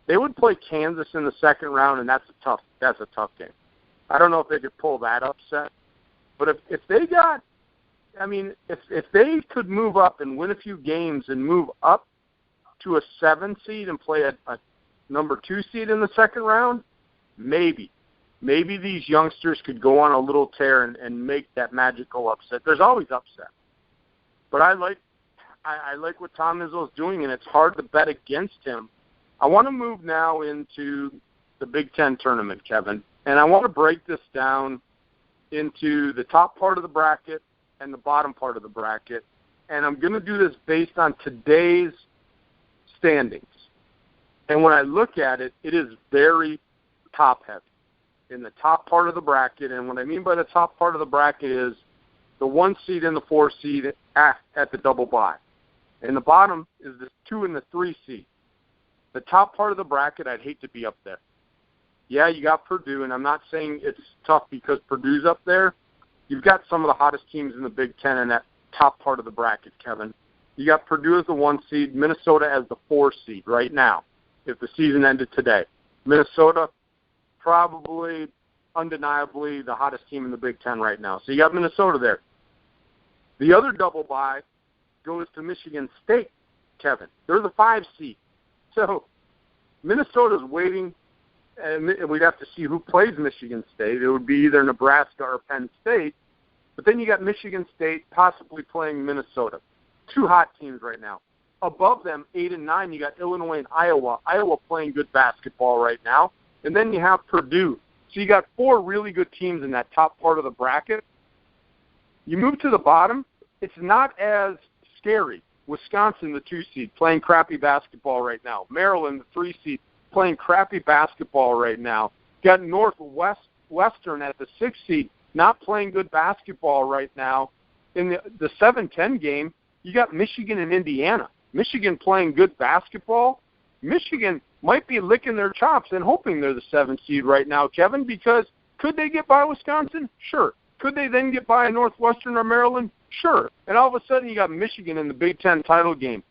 they would play Kansas in the second round, and that's a tough game. I don't know if they could pull that upset. But if they got, I mean, if they could move up and win a few games and move up to a 7 seed and play a number 2 seed in the second round, maybe these youngsters could go on a little tear and make that magical upset. There's always upset. But I like what Tom Izzo's doing, and it's hard to bet against him. I want to move now into the Big Ten tournament, Kevin, and I want to break this down into the top part of the bracket and the bottom part of the bracket, and I'm going to do this based on today's standings. And when I look at it, it is very top-heavy in the top part of the bracket. And what I mean by the top part of the bracket is the 1 seed and the 4 seed at the double bye. And the bottom is the 2 and the 3 seed. The top part of the bracket, I'd hate to be up there. Yeah, you got Purdue, and I'm not saying it's tough because Purdue's up there. You've got some of the hottest teams in the Big Ten in that top part of the bracket, Kevin. You got Purdue as the 1 seed, Minnesota as the 4 seed right now, if the season ended today. Minnesota, probably, undeniably, the hottest team in the Big Ten right now. So you got Minnesota there. The other double bye goes to Michigan State, Kevin. They're the 5 seed. So Minnesota's waiting, and we'd have to see who plays Michigan State. It would be either Nebraska or Penn State. But then you got Michigan State possibly playing Minnesota. 2 hot teams right now. Above them, 8 and 9, you got Illinois and Iowa. Iowa playing good basketball right now. And then you have Purdue. So you got 4 really good teams in that top part of the bracket. You move to the bottom, it's not as scary. Wisconsin, the 2 seed, playing crappy basketball right now. Maryland, the 3 seed, playing crappy basketball right now. You got Northwestern at the 6 seed, not playing good basketball right now. In the 7-10 game, you got Michigan and Indiana. Michigan playing good basketball. Michigan might be licking their chops and hoping they're the 7th seed right now, Kevin, because could they get by Wisconsin? Sure. Could they then get by Northwestern or Maryland? Sure. And all of a sudden you got Michigan in the Big Ten title game.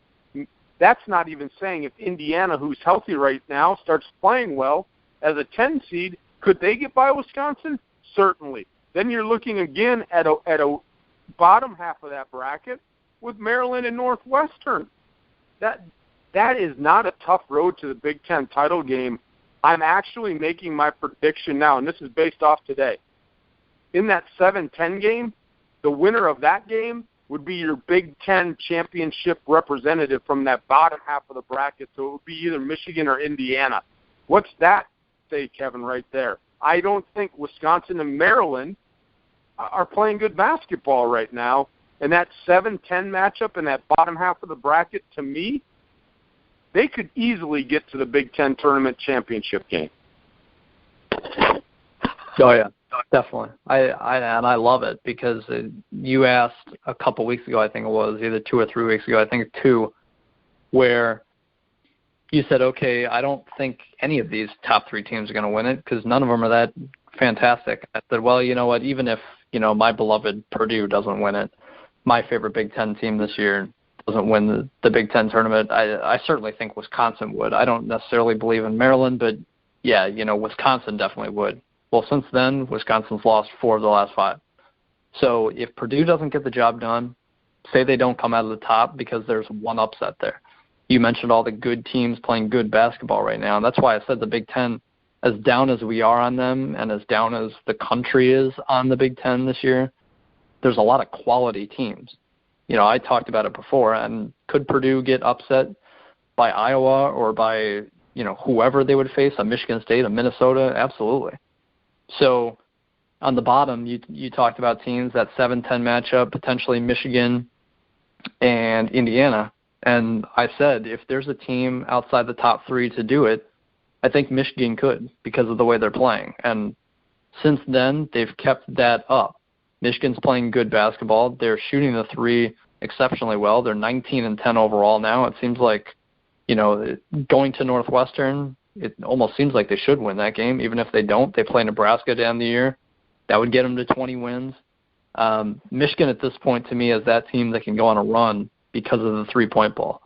That's not even saying if Indiana, who's healthy right now, starts playing well as a 10 seed, could they get by Wisconsin? Certainly. Then you're looking again at a bottom half of that bracket with Maryland and Northwestern. That is not a tough road to the Big Ten title game. I'm actually making my prediction now, and this is based off today. In that 7-10 game, the winner of that game would be your Big Ten championship representative from that bottom half of the bracket, so it would be either Michigan or Indiana. What's that say, Kevin, right there? I don't think Wisconsin and Maryland are playing good basketball right now, and that 7-10 matchup in that bottom half of the bracket, to me, they could easily get to the Big Ten tournament championship game. Oh, yeah. Definitely. I love it because you asked a couple weeks ago, I think it was, either 2 or 3 weeks ago, I think 2, where you said, okay, I don't think any of these top 3 teams are going to win it because none of them are that fantastic. I said, well, you know what, even if, my beloved Purdue doesn't win it, my favorite Big Ten team this year doesn't win the Big Ten tournament, I certainly think Wisconsin would. I don't necessarily believe in Maryland, but, yeah, Wisconsin definitely would. Well, since then, Wisconsin's lost 4 of the last 5. So if Purdue doesn't get the job done, say they don't come out of the top because there's one upset there. You mentioned all the good teams playing good basketball right now, and that's why I said the Big Ten, as down as we are on them and as down as the country is on the Big Ten this year, there's a lot of quality teams. I talked about it before, and could Purdue get upset by Iowa or by, whoever they would face, a Michigan State, a Minnesota? Absolutely. So on the bottom, you talked about teams, that 7-10 matchup, potentially Michigan and Indiana. And I said if there's a team outside the top 3 to do it, I think Michigan could because of the way they're playing. And since then, they've kept that up. Michigan's playing good basketball. They're shooting the 3 exceptionally well. They're 19-10 overall now. It seems like, going to Northwestern, it almost seems like they should win that game. Even if they don't, they play Nebraska to end the year. That would get them to 20 wins. Michigan at this point, to me, is that team that can go on a run because of the three-point ball.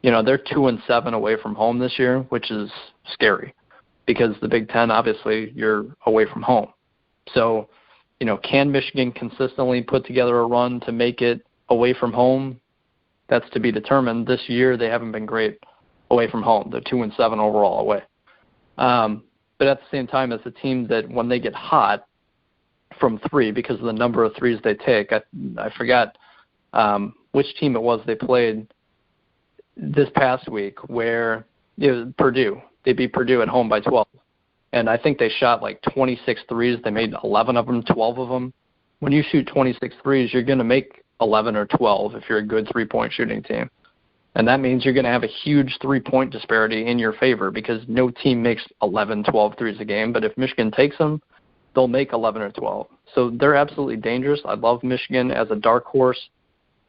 They're 2-7 away from home this year, which is scary because the Big Ten, obviously, you're away from home. So, can Michigan consistently put together a run to make it away from home? That's to be determined. This year, they haven't been great away from home. They're 2-7 overall away. But at the same time, it's a team that when they get hot from 3, because of the number of threes they take, I forgot which team it was they played this past week where it was Purdue. They beat Purdue at home by 12. And I think they shot like 26 threes. They made 11 of them, 12 of them. When you shoot 26 threes, you're going to make 11 or 12 if you're a good three-point shooting team. And that means you're going to have a huge 3-point disparity in your favor because no team makes 11, 12 threes a game. But if Michigan takes them, they'll make 11 or 12. So they're absolutely dangerous. I love Michigan as a dark horse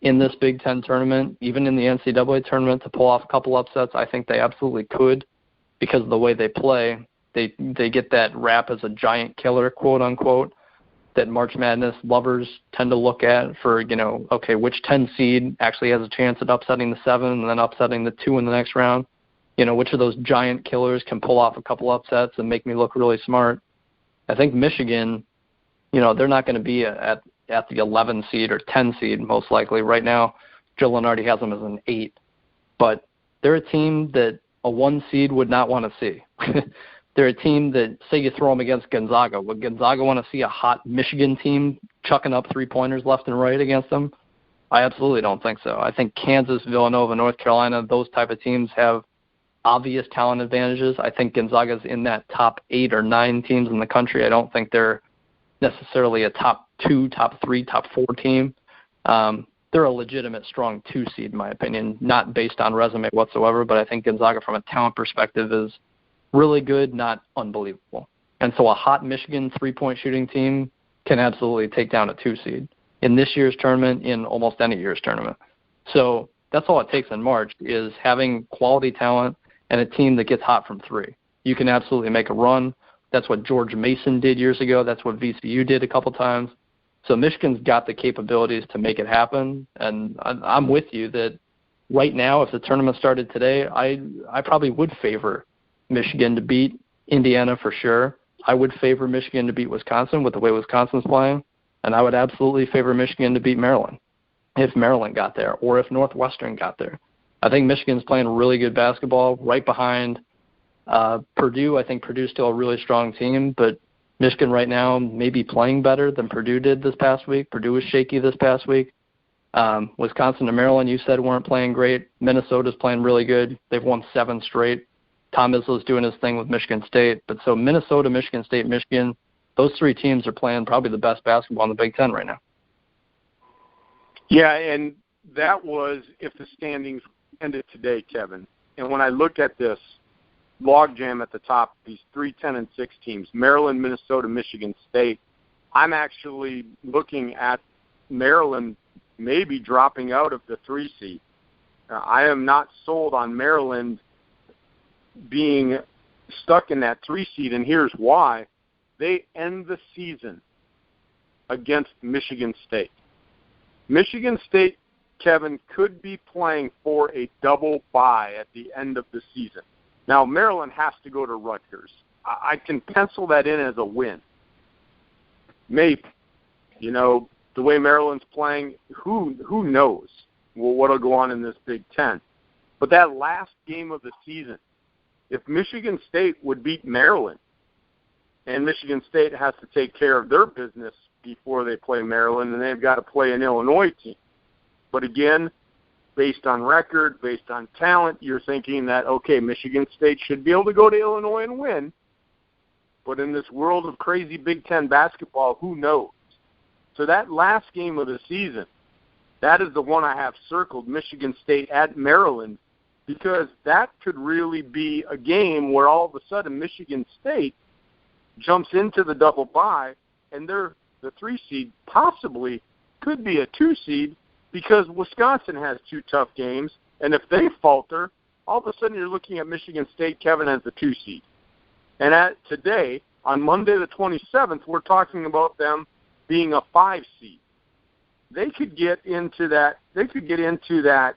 in this Big Ten tournament, even in the NCAA tournament, to pull off a couple upsets. I think they absolutely could because of the way they play. They get that rap as a giant killer, quote unquote, that March Madness lovers tend to look at for, okay, which 10 seed actually has a chance at upsetting the 7 and then upsetting the 2 in the next round. Which of those giant killers can pull off a couple upsets and make me look really smart. I think Michigan, they're not going to be at the 11 seed or 10 seed most likely. Right now, Joe Lunardi has them as an 8. But they're a team that a 1 seed would not want to see. They're a team that, say you throw them against Gonzaga. Would Gonzaga want to see a hot Michigan team chucking up 3-pointers left and right against them? I absolutely don't think so. I think Kansas, Villanova, North Carolina, those type of teams have obvious talent advantages. I think Gonzaga's in that top 8 or 9 teams in the country. I don't think they're necessarily a top 2, top 3, top 4 team. They're a legitimate strong 2 seed, in my opinion, not based on resume whatsoever, but I think Gonzaga from a talent perspective is really good, not unbelievable. And so a hot Michigan 3-point shooting team can absolutely take down a 2 seed in this year's tournament, in almost any year's tournament. So that's all it takes in March is having quality talent and a team that gets hot from 3. You can absolutely make a run. That's what George Mason did years ago. That's what VCU did a couple times. So Michigan's got the capabilities to make it happen. And I'm with you that right now, if the tournament started today, I probably would favor Michigan to beat Indiana for sure. I would favor Michigan to beat Wisconsin with the way Wisconsin's playing. And I would absolutely favor Michigan to beat Maryland if Maryland got there or if Northwestern got there. I think Michigan's playing really good basketball right behind Purdue. I think Purdue's still a really strong team, but Michigan right now may be playing better than Purdue did this past week. Purdue was shaky this past week. Wisconsin and Maryland, you said, weren't playing great. Minnesota's playing really good. They've won 7 straight. Tom Izzo's doing his thing with Michigan State. But so Minnesota, Michigan State, Michigan, those 3 teams are playing probably the best basketball in the Big Ten right now. Yeah, and that was if the standings ended today, Kevin. And when I look at this logjam at the top, these 3, 10, and 6 teams, Maryland, Minnesota, Michigan State, I'm actually looking at Maryland maybe dropping out of the 3 seed. I am not sold on Maryland being stuck in that 3 seed, and here's why. They end the season against Michigan State. Michigan State, Kevin, could be playing for a double bye at the end of the season. Now, Maryland has to go to Rutgers. I can pencil that in as a win. Maybe. The way Maryland's playing, who knows what'll go on in this Big Ten. But that last game of the season, if Michigan State would beat Maryland, and Michigan State has to take care of their business before they play Maryland, and they've got to play an Illinois team. But again, based on record, based on talent, you're thinking that, okay, Michigan State should be able to go to Illinois and win. But in this world of crazy Big Ten basketball, who knows? So that last game of the season, that is the one I have circled, Michigan State at Maryland, because that could really be a game where all of a sudden Michigan State jumps into the double bye, and they're the 3 seed possibly could be a 2 seed because Wisconsin has 2 tough games, and if they falter, all of a sudden you're looking at Michigan State, Kevin, as the 2 seed. And today, on Monday the 27th, we're talking about them being a 5 seed. They could get into that. They could get into that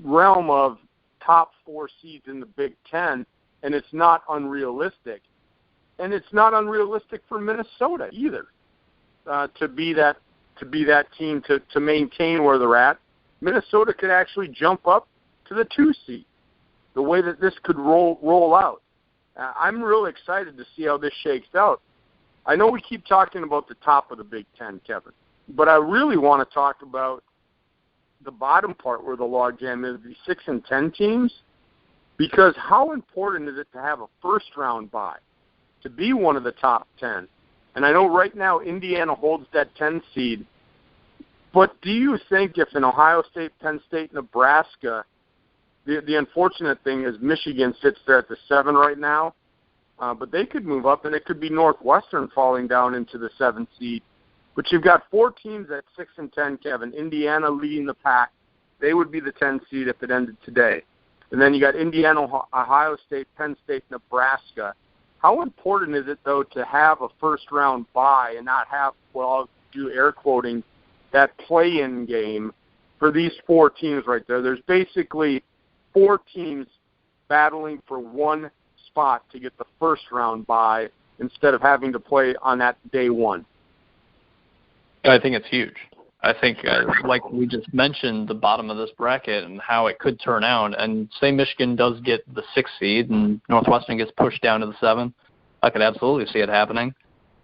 realm of top 4 seeds in the Big Ten, and it's not unrealistic. And it's not unrealistic for Minnesota either to be that team to maintain where they're at. Minnesota could actually jump up to the 2 seed. The way that this could roll out, I'm really excited to see how this shakes out. I know we keep talking about the top of the Big Ten, Kevin, but I really want to talk about the bottom part where the logjam is, the 6 and 10 teams, because how important is it to have a first-round bye, to be one of the top 10? And I know right now Indiana holds that 10 seed, but do you think if an Ohio State, Penn State, Nebraska the unfortunate thing is Michigan sits there at the 7 right now, but they could move up, and it could be Northwestern falling down into the 7 seed. But you've got 4 teams at 6 and 10, Kevin. Indiana leading the pack. They would be the 10 seed if it ended today. And then you got Indiana, Ohio State, Penn State, Nebraska. How important is it, though, to have a first-round bye and not have, well, I'll do air quoting, that play-in game for these 4 teams right there? There's basically 4 teams battling for one spot to get the first-round bye instead of having to play on that day 1. I think it's huge. I think, like we just mentioned, the bottom of this bracket and how it could turn out, and say Michigan does get the 6th seed and Northwestern gets pushed down to the 7, I could absolutely see it happening.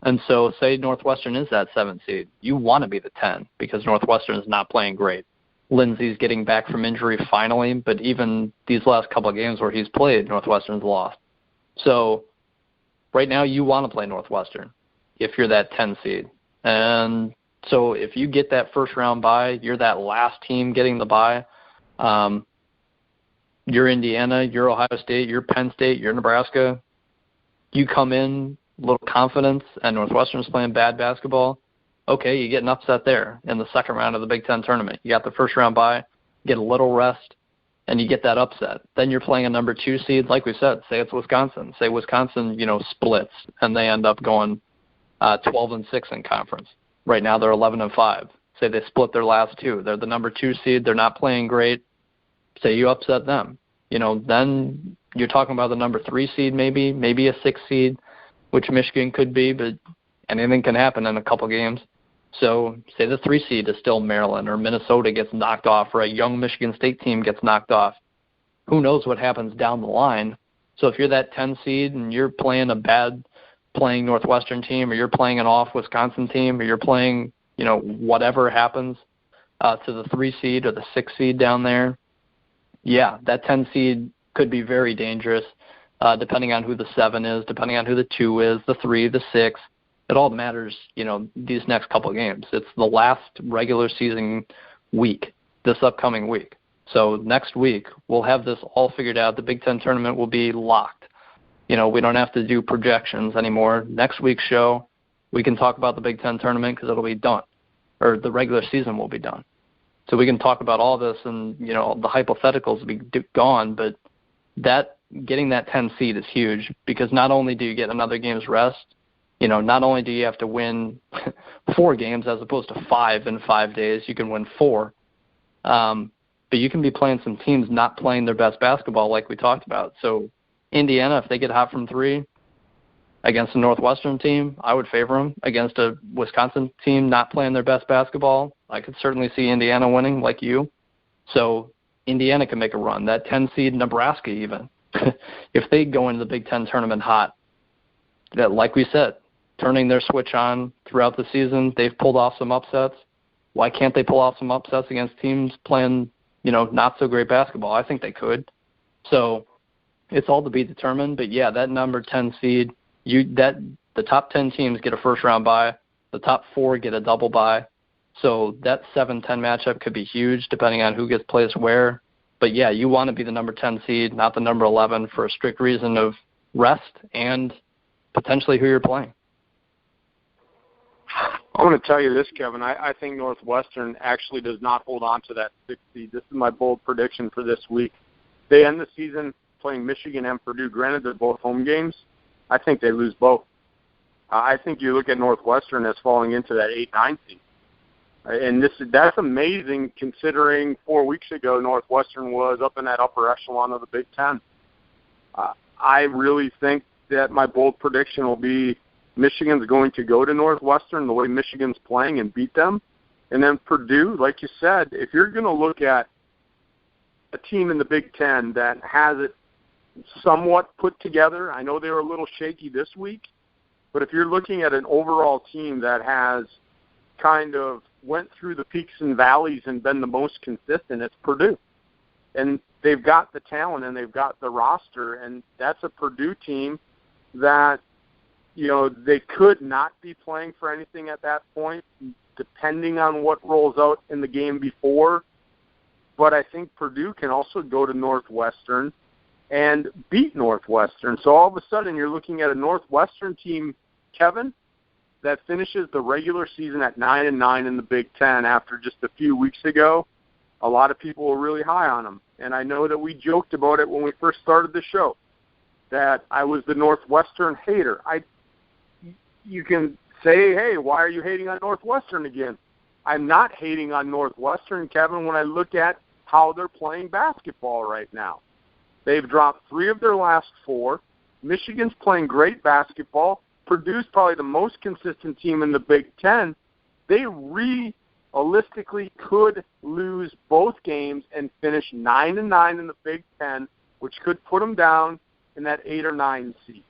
And so say Northwestern is that 7th seed. You want to be the 10 because Northwestern is not playing great. Lindsey's getting back from injury finally, but even these last couple of games where he's played, Northwestern's lost. So right now you want to play Northwestern if you're that 10 seed. And so if you get that first-round bye, you're that last team getting the bye. You're Indiana, you're Ohio State, you're Penn State, you're Nebraska. You come in a little confidence, and Northwestern's playing bad basketball. Okay, you get an upset there in the second round of the Big Ten tournament. You got the first-round bye, get a little rest, and you get that upset. Then you're playing a number 2 seed, like we said. Say it's Wisconsin. Say Wisconsin, splits, and they end up going 12-6 in conference. Right now they're 11-5. Say they split their last 2. They're the number 2 seed. They're not playing great. Say you upset them. Then you're talking about the number 3 seed maybe a 6 seed, which Michigan could be, but anything can happen in a couple games. So say the 3 seed is still Maryland or Minnesota gets knocked off, or a young Michigan State team gets knocked off. Who knows what happens down the line? So if you're that 10 seed and you're playing a bad playing Northwestern team, or you're playing an off Wisconsin team, or you're playing, whatever happens to the 3 seed or the 6 seed down there, yeah, that 10 seed could be very dangerous, depending on who the 7 is, depending on who the 2 is, the 3, the 6. It all matters, these next couple of games. It's the last regular season week, this upcoming week. So next week, we'll have this all figured out. The Big Ten tournament will be locked. We don't have to do projections anymore. Next week's show, we can talk about the Big Ten tournament because it'll be done, or the regular season will be done. So we can talk about all this, and the hypotheticals will be gone. But getting that 10 seed is huge because not only do you get another game's rest, not only do you have to win 4 games as opposed to 5 in 5 days, you can win 4. But you can be playing some teams not playing their best basketball, like we talked about. So Indiana, if they get hot from 3 against a Northwestern team, I would favor them. Against a Wisconsin team not playing their best basketball, I could certainly see Indiana winning, like you. So Indiana can make a run. That 10 seed Nebraska even, if they go into the Big Ten tournament hot, that, like we said, turning their switch on throughout the season, they've pulled off some upsets. Why can't they pull off some upsets against teams playing, not so great basketball? I think they could. So it's all to be determined, but yeah, that number 10 seed, the top 10 teams get a first-round bye, the top 4 get a double bye, so that 7-10 matchup could be huge depending on who gets placed where. But yeah, you want to be the number 10 seed, not the number 11, for a strict reason of rest and potentially who you're playing. I'm going to tell you this, Kevin. I think Northwestern actually does not hold on to that 6th seed. This is my bold prediction for this week. They end the season playing Michigan and Purdue. Granted, they're both home games. I think they lose both. I think you look at Northwestern as falling into that 8-9 seed. And that's amazing considering 4 weeks ago Northwestern was up in that upper echelon of the Big Ten. I really think that my bold prediction will be Michigan's going to go to Northwestern the way Michigan's playing and beat them. And then Purdue, like you said, if you're going to look at a team in the Big Ten that has it somewhat put together, I know they were a little shaky this week, but if you're looking at an overall team that has kind of went through the peaks and valleys and been the most consistent, it's Purdue. And they've got the talent and they've got the roster, and that's a Purdue team that, they could not be playing for anything at that point, depending on what rolls out in the game before. but I think Purdue can also go to Northwestern and beat Northwestern. So all of a sudden you're looking at a Northwestern team, Kevin, that finishes the regular season at 9-9 in the Big Ten after just a few weeks ago. A lot of people were really high on them. And I know that we joked about it when we first started the show, that I was the Northwestern hater. You can say, hey, why are you hating on Northwestern again? I'm not hating on Northwestern, Kevin, when I look at how they're playing basketball right now. They've dropped 3 of their last 4. Michigan's playing great basketball. Purdue's probably the most consistent team in the Big Ten. They realistically could lose both games and finish 9-9 in the Big Ten, which could put them down in that 8 or 9 seed.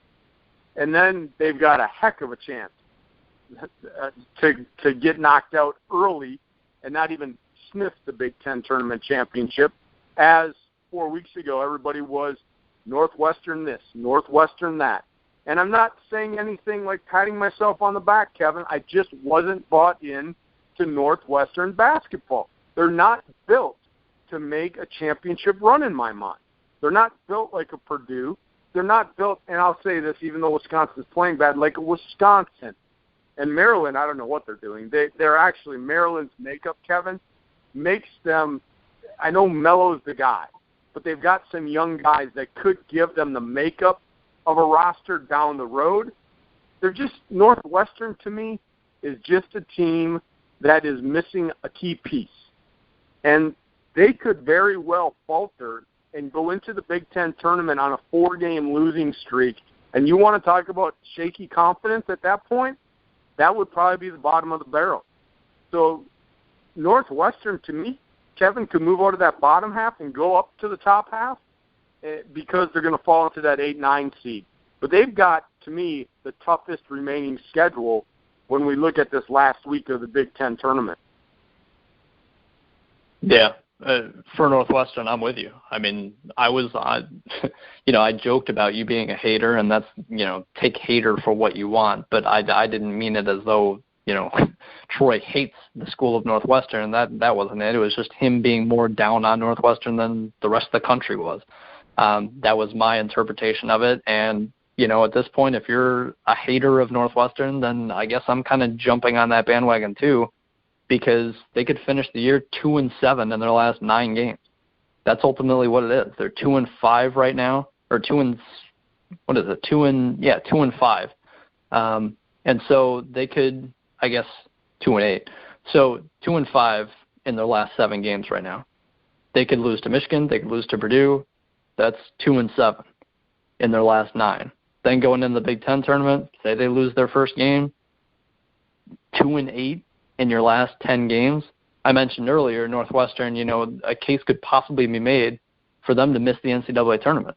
And then they've got a heck of a chance to get knocked out early and not even sniff the Big Ten tournament championship. As 4 weeks ago, everybody was Northwestern this, Northwestern that. And I'm not saying anything like patting myself on the back, Kevin. I just wasn't bought in to Northwestern basketball. They're not built to make a championship run in my mind. They're not built like a Purdue. They're not built, and I'll say this, even though Wisconsin's playing bad, like a Wisconsin. And Maryland, I don't know what they're doing. They're actually, Maryland's makeup, Kevin, makes them, I know Melo's the guy, but they've got some young guys that could give them the makeup of a roster down the road. They're just, Northwestern to me is just a team that is missing a key piece. And they could very well falter and go into the Big Ten tournament on a 4-game losing streak. And you want to talk about shaky confidence at that point? That would probably be the bottom of the barrel. So Northwestern, to me, Kevin, could move out of that bottom half and go up to the top half because they're going to fall into that 8-9 seed. But they've got, to me, the toughest remaining schedule when we look at this last week of the Big Ten tournament. Yeah. For Northwestern, I'm with you. I mean, I joked about you being a hater, and that's, take hater for what you want, but I didn't mean it as though, Troy hates the school of Northwestern, and that wasn't it. It was just him being more down on Northwestern than the rest of the country was. That was my interpretation of it, and, at this point, if you're a hater of Northwestern, then I guess I'm kind of jumping on that bandwagon too, because they could finish the year 2-7 in their last 9 games. That's ultimately what it is. They're 2-5 right now, or 2-5. And so they could, I guess, 2-8. So 2-5 in their last 7 games right now. They could lose to Michigan. They could lose to Purdue. That's 2-7 in their last 9. Then going into the Big Ten tournament, say they lose their first game, 2-8 in your last 10 games. I mentioned earlier, Northwestern, a case could possibly be made for them to miss the NCAA tournament.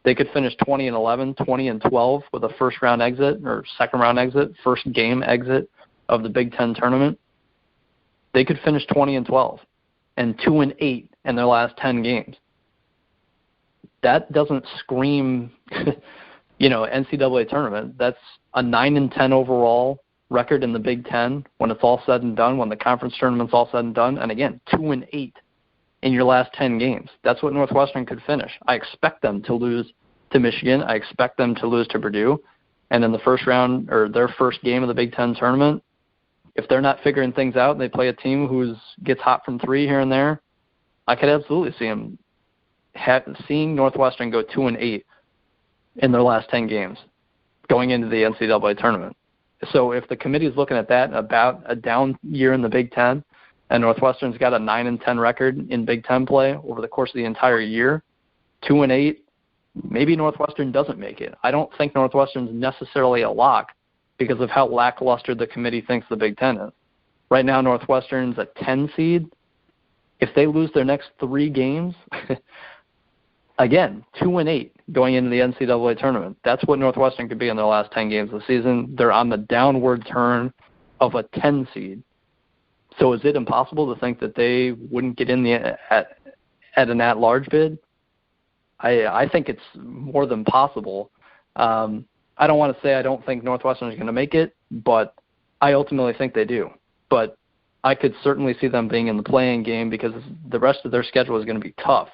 They could finish 20-11, 20-12 with a first-round exit or second-round exit, first game exit of the Big Ten tournament. They could finish 20-12 and 2-8 in their last 10 games. That doesn't scream, NCAA tournament. That's a 9-10 overall record in the Big Ten when it's all said and done, when the conference tournament's all said and done. And again, 2-8 in your last 10 games. That's what Northwestern could finish. I expect them to lose to Michigan. I expect them to lose to Purdue. And in the first round, or their first game of the Big Ten tournament, if they're not figuring things out and they play a team who gets hot from 3 here and there, I could absolutely see them seeing Northwestern go 2-8 in their last 10 games going into the NCAA tournament. So if the committee is looking at that about a down year in the Big Ten, and Northwestern's got a 9-10 record in Big Ten play over the course of the entire year, 2-8, maybe Northwestern doesn't make it. I don't think Northwestern's necessarily a lock because of how lackluster the committee thinks the Big Ten is. Right now, Northwestern's a 10 seed. If they lose their next 3 games, again, 2-8 going into the NCAA tournament. That's what Northwestern could be in their last 10 games of the season. They're on the downward turn of a 10 seed. So is it impossible to think that they wouldn't get in at an at-large bid? I think it's more than possible. I don't want to say I don't think Northwestern is going to make it, but I ultimately think they do. But I could certainly see them being in the play-in game because the rest of their schedule is going to be tough.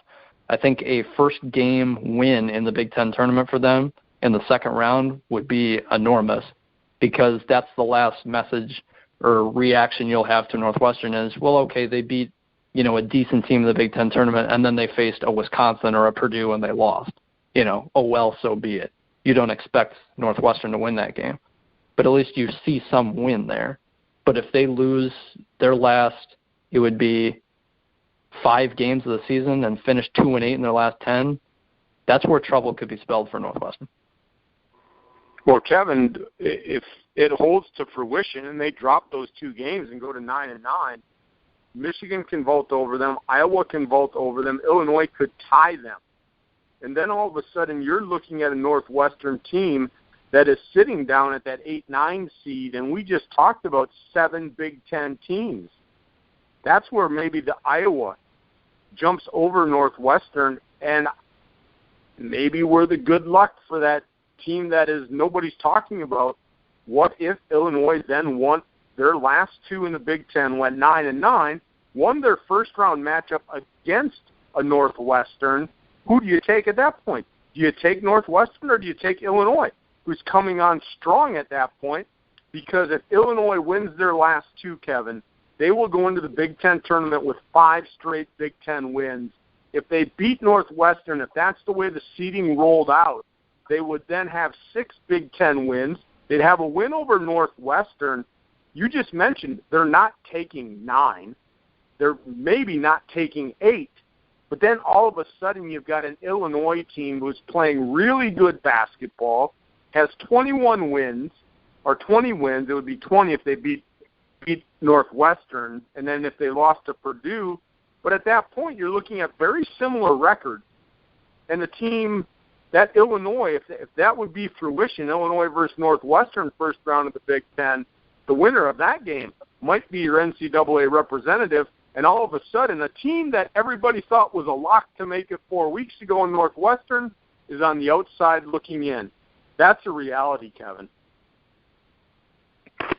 I think a first-game win in the Big Ten tournament for them in the second round would be enormous because that's the last message or reaction you'll have to Northwestern is, well, okay, they beat, a decent team in the Big Ten tournament, and then they faced a Wisconsin or a Purdue and they lost. Oh, well, so be it. You don't expect Northwestern to win that game. But at least you see some win there. But if they lose their last, it would be 5 games of the season and finish 2-8 in their last 10, that's where trouble could be spelled for Northwestern. Well, Kevin, if it holds to fruition and they drop those 2 games and go to 9-9, Michigan can vault over them, Iowa can vault over them, Illinois could tie them. And then all of a sudden you're looking at a Northwestern team that is sitting down at that 8-9 seed, and we just talked about 7 Big Ten teams. That's where maybe the Iowa jumps over Northwestern, and maybe we're the good luck for that team that is nobody's talking about. What if Illinois then won their last 2 in the Big Ten, went 9-9, won their first-round matchup against a Northwestern? Who do you take at that point? Do you take Northwestern or do you take Illinois, who's coming on strong at that point? Because if Illinois wins their last 2, Kevin, they will go into the Big Ten tournament with 5 straight Big Ten wins. If they beat Northwestern, if that's the way the seeding rolled out, they would then have 6 Big Ten wins. They'd have a win over Northwestern. You just mentioned they're not taking 9. They're maybe not taking 8. But then all of a sudden you've got an Illinois team who's playing really good basketball, has 21 wins, or 20 wins. It would be 20 if they beat Northwestern, and then if they lost to Purdue. But at that point, you're looking at very similar records. And the team, that Illinois, if that would be fruition, Illinois versus Northwestern first round of the Big Ten, the winner of that game might be your NCAA representative. And all of a sudden, a team that everybody thought was a lock to make it 4 weeks ago in Northwestern is on the outside looking in. That's a reality, Kevin.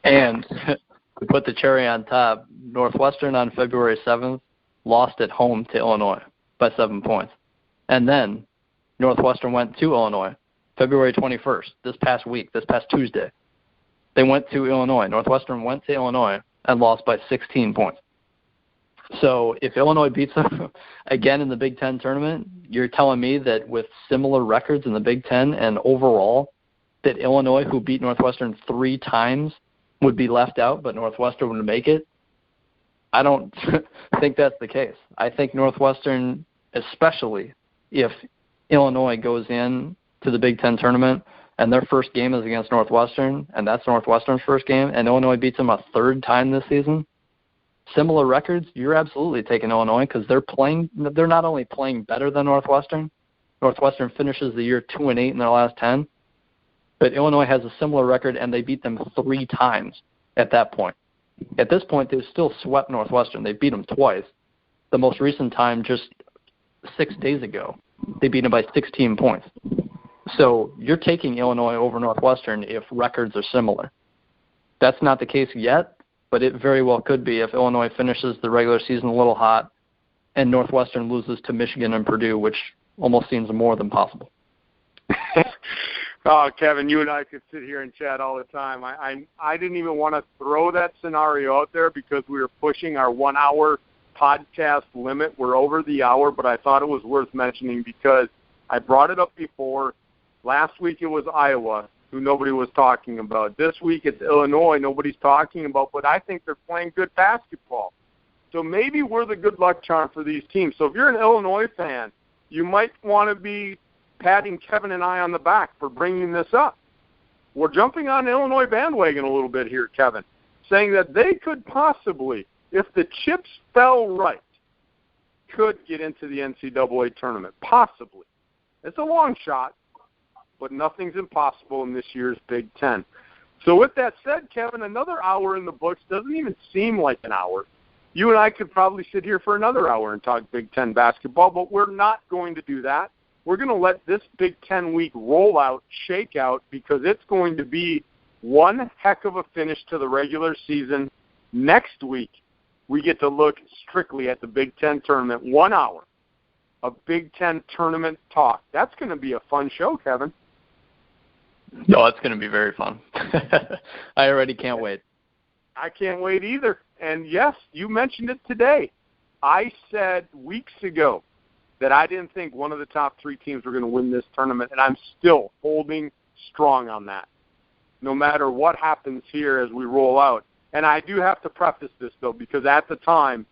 And to put the cherry on top, Northwestern on February 7th lost at home to Illinois by 7 points. And then Northwestern went to Illinois February 21st, this past Tuesday. They went to Illinois. Northwestern went to Illinois and lost by 16 points. So if Illinois beats them again in the Big Ten tournament, you're telling me that with similar records in the Big Ten and overall, that Illinois, who beat Northwestern 3 times, would be left out, but Northwestern would make it? I don't think that's the case. I think Northwestern, especially if Illinois goes in to the Big Ten tournament and their first game is against Northwestern, and that's Northwestern's first game, and Illinois beats them a 3rd time this season, similar records, you're absolutely taking Illinois because they're not only playing better than Northwestern. Northwestern finishes the year 2-8 in their last 10, but Illinois has a similar record, and they beat them 3 times at that point. At this point, they've still swept Northwestern. They beat them twice. The most recent time, just 6 days ago, they beat them by 16 points. So you're taking Illinois over Northwestern if records are similar. That's not the case yet, but it very well could be if Illinois finishes the regular season a little hot and Northwestern loses to Michigan and Purdue, which almost seems more than possible. Oh, Kevin, you and I could sit here and chat all the time. I didn't even want to throw that scenario out there because we were pushing our 1-hour podcast limit. We're over the hour, but I thought it was worth mentioning because I brought it up before. Last week it was Iowa, who nobody was talking about. This week it's Illinois, nobody's talking about, but I think they're playing good basketball. So maybe we're the good luck charm for these teams. So if you're an Illinois fan, you might want to be patting Kevin and I on the back for bringing this up. We're jumping on the Illinois bandwagon a little bit here, Kevin, saying that they could possibly, if the chips fell right, could get into the NCAA tournament. Possibly. It's a long shot, but nothing's impossible in this year's Big Ten. So with that said, Kevin, another hour in the books doesn't even seem like an hour. You and I could probably sit here for another hour and talk Big Ten basketball, but we're not going to do that. We're going to let this Big Ten week roll out, shake out, because it's going to be one heck of a finish to the regular season next week we get to look strictly at the Big Ten tournament, 1 hour of Big Ten tournament talk. That's going to be a fun show, Kevin. No, it's going to be very fun. I already can't wait. I can't wait either. And, yes, you mentioned it today. I said weeks ago that I didn't think one of the top 3 teams were going to win this tournament, and I'm still holding strong on that, no matter what happens here as we roll out. And I do have to preface this, though, because at the time,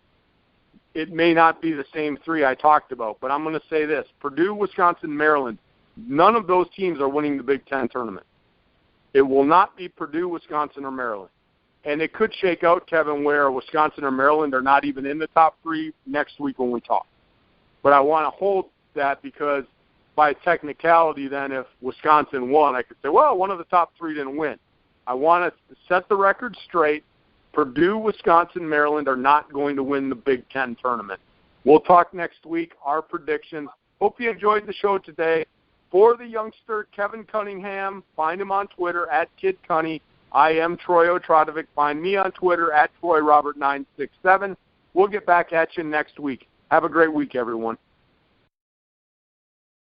it may not be the same 3 I talked about, but I'm going to say this. Purdue, Wisconsin, Maryland, none of those teams are winning the Big Ten tournament. It will not be Purdue, Wisconsin, or Maryland. And it could shake out, Kevin, where Wisconsin or Maryland are not even in the top 3 next week when we talk. But I want to hold that because by technicality then if Wisconsin won, I could say, well, one of the top 3 didn't win. I want to set the record straight. Purdue, Wisconsin, Maryland are not going to win the Big Ten tournament. We'll talk next week, our predictions. Hope you enjoyed the show today. For the youngster, Kevin Cunningham, find him on Twitter, @KidCunny. I am Troy Otradovec. Find me on Twitter, @TroyRobert967. We'll get back at you next week. Have a great week, everyone.